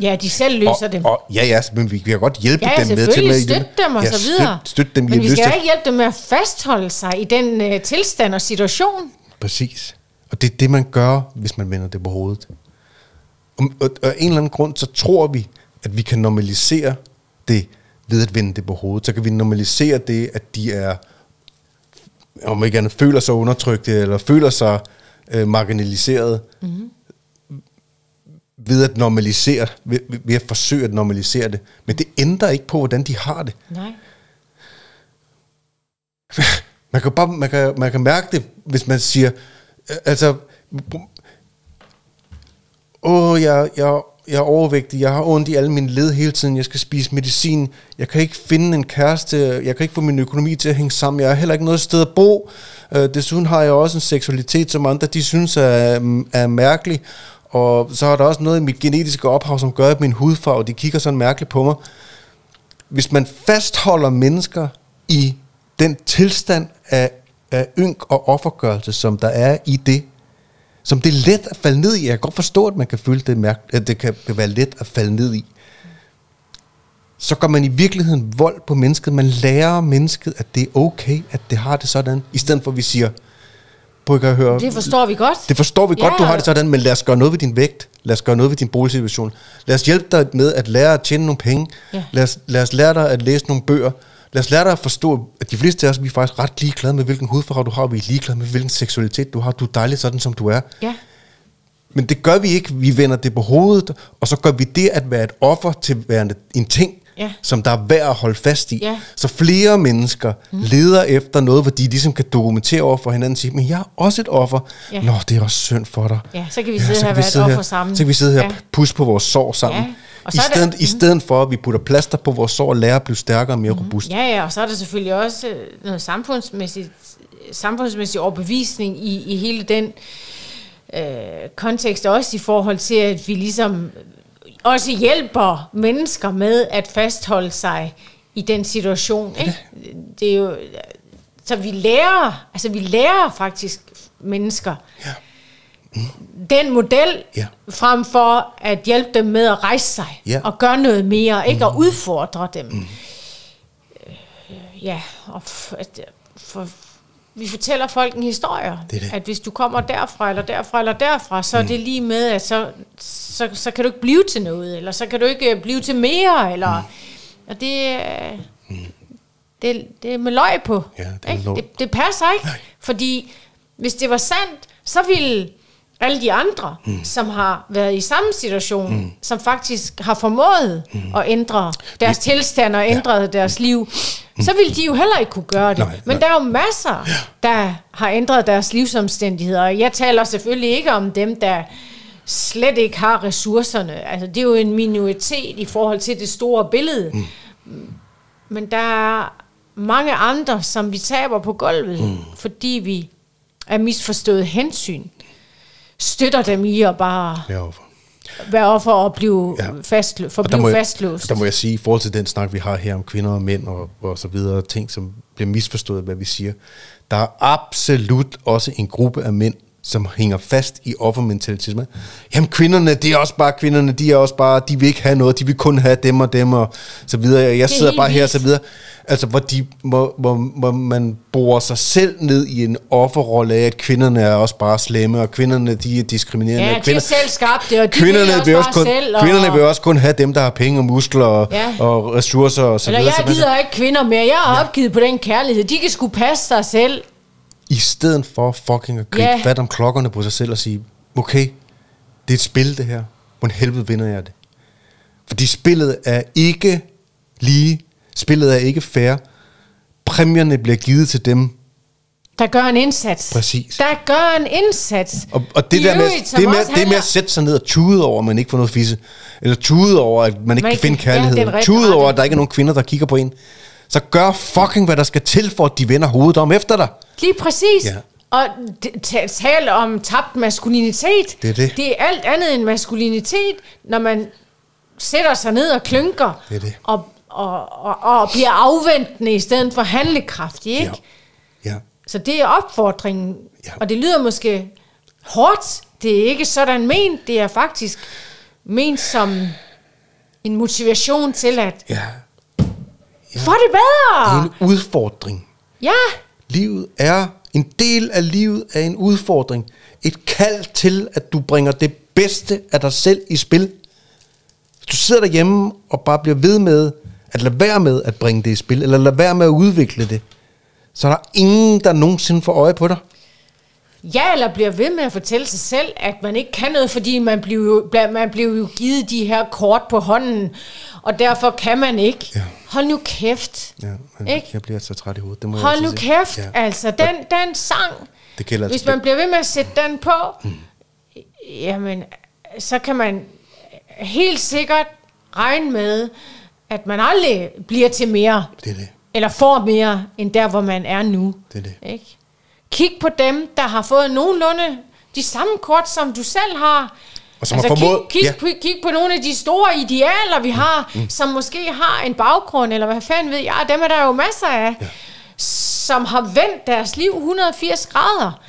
Ja, de selv løser dem. Ja, men vi kan godt hjælpe dem med til at støtte dem og så videre. Støtte dem, men vi skal ikke hjælpe dem med at fastholde sig i den tilstand og situation. Præcis. Og det er det, man gør, hvis man vender det på hovedet. Og af en eller anden grund, så tror vi, at vi kan normalisere det ved at vende det på hovedet. Så kan vi normalisere det, at de er, om ikke andet, føler sig undertrykte, eller føler sig marginaliseret, ved at normalisere, ved at forsøge at normalisere det. Men det ændrer ikke på, hvordan de har det. Nej. Man kan mærke det, hvis man siger, altså, jeg er overvægtig, jeg har ondt i alle mine led hele tiden, jeg skal spise medicin, jeg kan ikke finde en kæreste, jeg kan ikke få min økonomi til at hænge sammen, jeg har heller ikke noget sted at bo, desuden har jeg også en seksualitet, som andre de synes er mærkelig, og så er der også noget i mit genetiske ophav, som gør, at min hudfarve, de kigger sådan mærkeligt på mig. Hvis man fastholder mennesker i den tilstand af ynk og offergørelse, som der er i det, som det er let at falde ned i. Jeg kan godt forstå, at man kan føle det, at det kan være let at falde ned i. Så gør man i virkeligheden vold på mennesket. Man lærer mennesket, at det er okay, at det har det sådan, i stedet for at vi siger, høre, det forstår vi godt. Det forstår vi godt, du har det sådan, men lad os gøre noget ved din vægt. Lad os gøre noget ved din boligsituation. Lad os hjælpe dig med at lære at tjene nogle penge. Ja. Lad os lære dig at læse nogle bøger. Lad os lære dig at forstå, at de fleste af os, vi er faktisk ret ligeglade med, hvilken hudfarve du har. Vi er ligeglade med, hvilken seksualitet du har. Du er dejlig sådan, som du er. Ja. Men det gør vi ikke. Vi vender det på hovedet, og så gør vi det at være et offer til værende en ting, som der er værd at holde fast i. Ja. Så flere mennesker leder efter noget, hvor de ligesom kan dokumentere over for hinanden og sige, men jeg er også et offer. Ja. Nå, det er også synd for dig. Ja, så kan vi sidde her og være et offer sammen. Så kan vi sidde her og pusse på vores sår sammen. Ja. I stedet for, at vi putter plaster på vores sår og lærer at blive stærkere og mere robust. Ja, og så er der selvfølgelig også noget samfundsmæssig overbevisning i hele den kontekst, også i forhold til, at vi ligesom også hjælper mennesker med at fastholde sig i den situation. Ikke? Det er jo, så vi lærer faktisk mennesker den model, frem for at hjælpe dem med at rejse sig og gøre noget mere, ikke at udfordre dem. Og vi fortæller folk en historie, at hvis du kommer derfra, eller derfra, eller derfra, så er det lige med, at så kan du ikke blive til noget, eller så kan du ikke blive til mere, eller og det er med løg på. Ja, det passer ikke, fordi hvis det var sandt, så ville alle de andre, som har været i samme situation, som faktisk har formået at ændre deres tilstand og ændre deres liv, så ville de jo heller ikke kunne gøre det. Men der er jo masser, der har ændret deres livsomstændigheder. Jeg taler selvfølgelig ikke om dem, der slet ikke har ressourcerne. Altså, det er jo en minoritet i forhold til det store billede. Men der er mange andre, som vi taber på gulvet, fordi vi er misforstået hensyn. Støtter dem i at bare være offer og blive fastlåst. Der må jeg sige, i forhold til den snak, vi har her om kvinder og mænd og så videre, ting, som bliver misforstået, hvad vi siger, der er absolut også en gruppe af mænd, som hænger fast i offermentalisme. Jamen kvinderne, de er også bare, de vil ikke have noget, de vil kun have dem og så videre. Jeg sidder bare her og så videre. Altså, hvor man borer sig selv ned i en offerrolle af, at kvinderne er også bare slemme, og kvinderne, de er diskriminerende. Ja, de er selv skabte, og de kvinderne vil også kun have dem, der har penge og muskler og ressourcer og så videre. Eller jeg gider ikke kvinder mere, jeg har opgivet på den kærlighed. De kan sgu passe sig selv. I stedet for fucking at gribe fat om klokkerne på sig selv og sige, okay, det er et spil det her. Hvordan helvede vinder jeg det? Fordi spillet er ikke lige. Spillet er ikke fair. Præmierne bliver givet til dem, der gør en indsats. Præcis. Der gør en indsats. Og det der med at sætte sig ned og tude over, at man ikke får noget fisse. Eller tude over, at man ikke kan finde kærlighed. Tude over, at der ikke er nogen kvinder, der kigger på en. Så gør fucking, hvad der skal til, for at de vender hovedet om efter dig. Lige præcis. Ja. Og tale om tabt maskulinitet. Det er alt andet end maskulinitet, når man sætter sig ned og klynker. Og bliver afventende i stedet for handlekraftig, ikke? Ja. Så det er opfordringen. Ja. Og det lyder måske hårdt. Det er ikke sådan ment. Det er faktisk ment som en motivation til at få det bedre. En udfordring. Ja. Livet er En del af livet er en udfordring. Et kald til, at du bringer det bedste af dig selv i spil. Hvis du sidder derhjemme og bare bliver ved med at lade være med at bringe det i spil, eller lade være med at udvikle det, så er der ingen, der nogensinde får øje på dig. Ja, eller bliver ved med at fortælle sig selv, at man ikke kan noget, fordi man blev jo givet de her kort på hånden, og derfor kan man ikke. Ja. Hold nu kæft. Ja, men ikke? Jeg bliver så træt i hovedet. Det må hold nu kæft, altså. Den sang, det altså hvis man bliver ved med at sætte den på, jamen, så kan man helt sikkert regne med, at man aldrig bliver til mere. Det er det. Eller får mere, end der, hvor man er nu. Det er det. Ikke? Kig på dem, der har fået nogenlunde de samme kort, som du selv har. Og som har formået, kig på nogle af de store idealer, vi har, som måske har en baggrund, eller hvad fanden ved jeg, dem er der jo masser af, som har vendt deres liv 180 grader.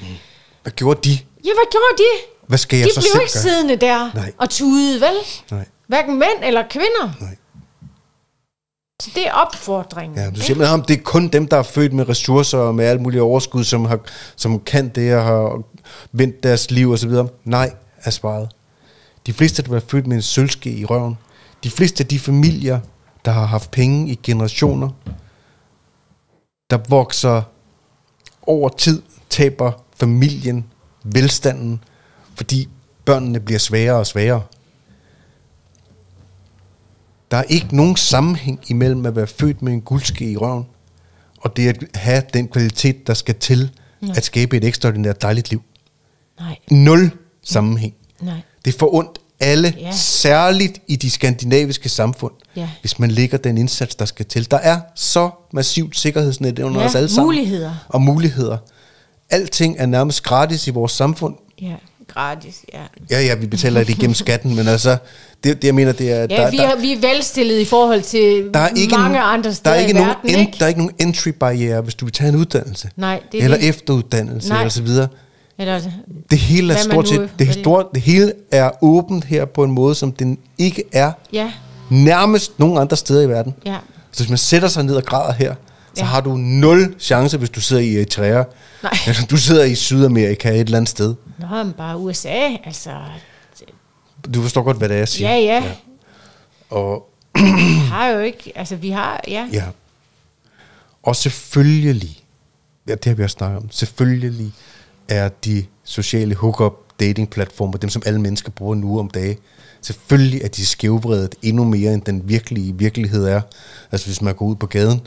Hvad gjorde de? Ja, hvad gjorde de? Hvad skal jeg de så blev selv ikke gøre? Siddende der og tude, vel? Nej. Hverken mænd eller kvinder. Nej. Så det er opfordringen. Ja, du siger om det er kun dem, der er født med ressourcer og med alt muligt overskud, som kan det og har vendt deres liv og så videre. Nej, er svaret. De fleste, der er født med en sølvske i røven, de fleste af de familier, der har haft penge i generationer, der vokser over tid, taber familien velstanden, fordi børnene bliver sværere og sværere. Der er ikke nogen sammenhæng imellem at være født med en guldske i røven, og det at have den kvalitet, der skal til at skabe et ekstraordinært dejligt liv. Nej. Nul sammenhæng. Nej. Det er forundt alle, særligt i de skandinaviske samfund, hvis man lægger den indsats, der skal til. Der er så massivt sikkerhedsnet under os alle sammen. Muligheder. Og muligheder. Alting er nærmest gratis i vores samfund. Ja, gratis, Ja, vi betaler det igennem skatten, men altså, det jeg mener, det er... Ja, vi er velstillet i forhold til mange andre steder i verden, ikke? Der er ikke nogen entry-barriere, hvis du vil tage en uddannelse. Nej, det er eller det. Efteruddannelse, eller så videre. Eller, det hele er stort set... Det hele er åbent her på en måde, som den ikke er nærmest nogen andre steder i verden. Ja. Så hvis man sætter sig ned og græder her, så har du 0 chance, hvis du sidder i Eritrea. Nej. Eller du sidder i Sydamerika et eller andet sted. Nå, men bare USA, altså... Du forstår godt, hvad det er, jeg siger. Ja. Og... har jo ikke... Altså, vi har... Ja. Og selvfølgelig... Ja, det har vi også snakket om. Selvfølgelig er de sociale hookup datingplatformer, dem som alle mennesker bruger nu om dage, selvfølgelig er de skævvredet endnu mere, end den virkelige virkelighed er. Altså hvis man går ud på gaden,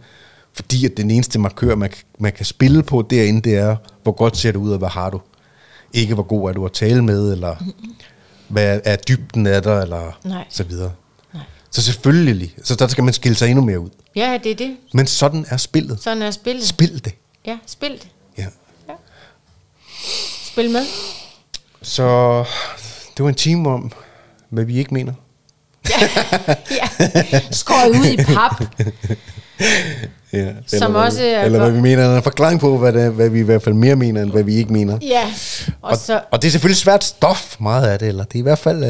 fordi at den eneste markør, man kan spille på derinde, det er, hvor godt ser det ud, og hvad har du? Ikke hvor god er du at tale med, eller hvad er dybden af dig, eller så videre. Nej. Så selvfølgelig, så der skal man skille sig endnu mere ud. Ja, det er det. Men sådan er spillet. Sådan er spillet. Spil det. Ja, spil det. Ja. Spil med. Så det var en time om, hvad vi ikke mener. Skåret ud i pap. Ja, som også eller hvad vi mener, en forklaring på, hvad vi i hvert fald mere mener, end hvad vi ikke mener. Ja. Og det er selvfølgelig svært stof, meget af det, eller det er i hvert fald...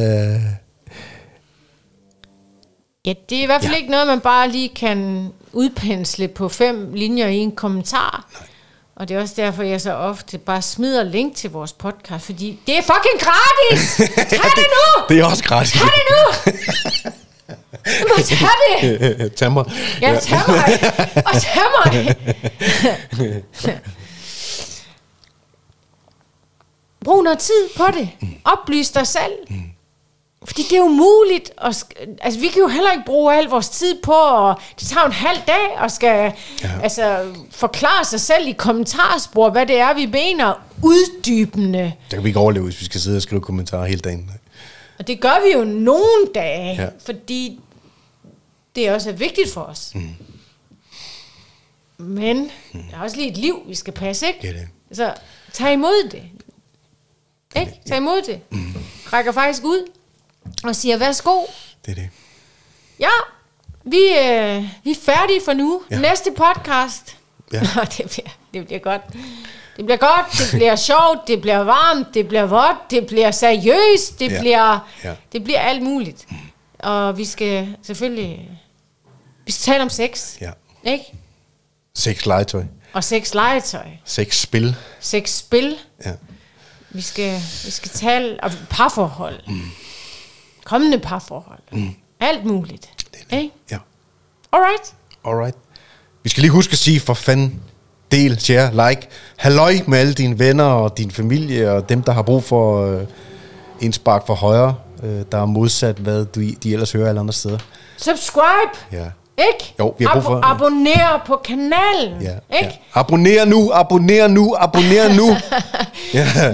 Ja, det er i hvert fald ikke noget, man bare lige kan udpensle på 5 linjer i en kommentar. Nej. Og det er også derfor, jeg så ofte bare smider link til vores podcast, fordi det er fucking gratis! Tag det nu! Det er også gratis. Tag det nu! Du må tage det! Tag mig. Ja, tag mig! Og tag mig! Brug noget tid på det. Oplys dig selv. Fordi det er umuligt. Altså, vi kan jo heller ikke bruge al vores tid på, og det tager en halv dag, og skal forklare sig selv i kommentarspor, hvad det er, vi mener uddybende. Det kan vi ikke overleve, hvis vi skal sidde og skrive kommentarer hele dagen. Og det gør vi jo nogle dage, fordi det også er vigtigt for os. Men der er også lige et liv, vi skal passe, ikke? Det er det. Så tag imod det. Ikke? Tag imod det. Rækker faktisk ud og siger, værsgo. Det er det. Ja, vi er færdige for nu. Ja. Næste podcast. Ja. det bliver godt. Det bliver godt, det bliver sjovt, det bliver varmt, det bliver vådt, det bliver seriøst, det bliver alt muligt. Og vi skal selvfølgelig tale om sex. Ja. Ikke? Sex legetøj. Og 6 legetøj. 6 spil. 6 spil. Ja. Vi skal tale om parforhold. Kommende parforhold. Alt muligt. Ikke? Ja. Alright. Vi skal lige huske at sige, for fanden, del, share, like. Halløj med alle dine venner og din familie, og dem, der har brug for en spark for højre, der er modsat, hvad de ellers hører alle andre steder. Subscribe! Ja. Ikke? Jo, vi har brug for... Abonner på kanalen. Ja. Ikke? Ja. Abonner nu. Ja.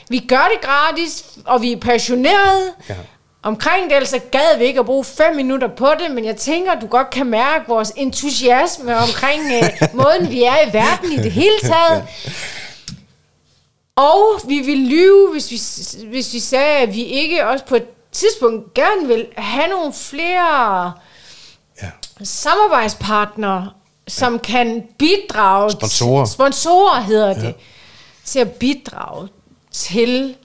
Vi gør det gratis, og vi er passionerede. Ja. Omkring det, altså gad vi ikke at bruge 5 minutter på det, men jeg tænker, du godt kan mærke vores entusiasme omkring måden, vi er i verden i det hele taget. Og vi vil lyve, hvis vi sagde, at vi ikke også på et tidspunkt gerne vil have nogle flere samarbejdspartnere, som kan bidrage... Sponsorer hedder det. Til at bidrage til...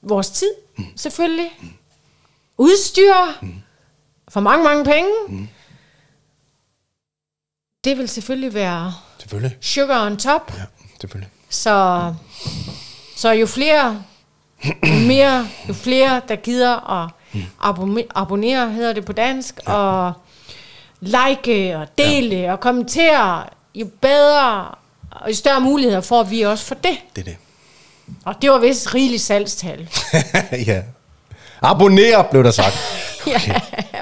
vores tid, selvfølgelig. Udstyr. For mange penge. Det vil selvfølgelig være sugar on top. Ja, selvfølgelig. Så jo flere, jo flere, der gider at abonnere, hedder det på dansk, og like og dele og kommentere, jo bedre og jo større muligheder får vi også for det. Det er det. Og det var vist rigeligt salgstal. Ja. Abonner, blev der sagt.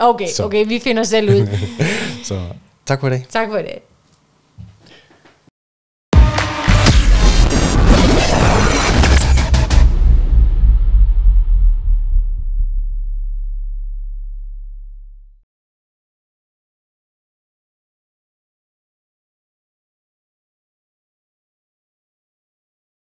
Okay, vi finder selv ud. Så tak for i dag. Tak for i dag.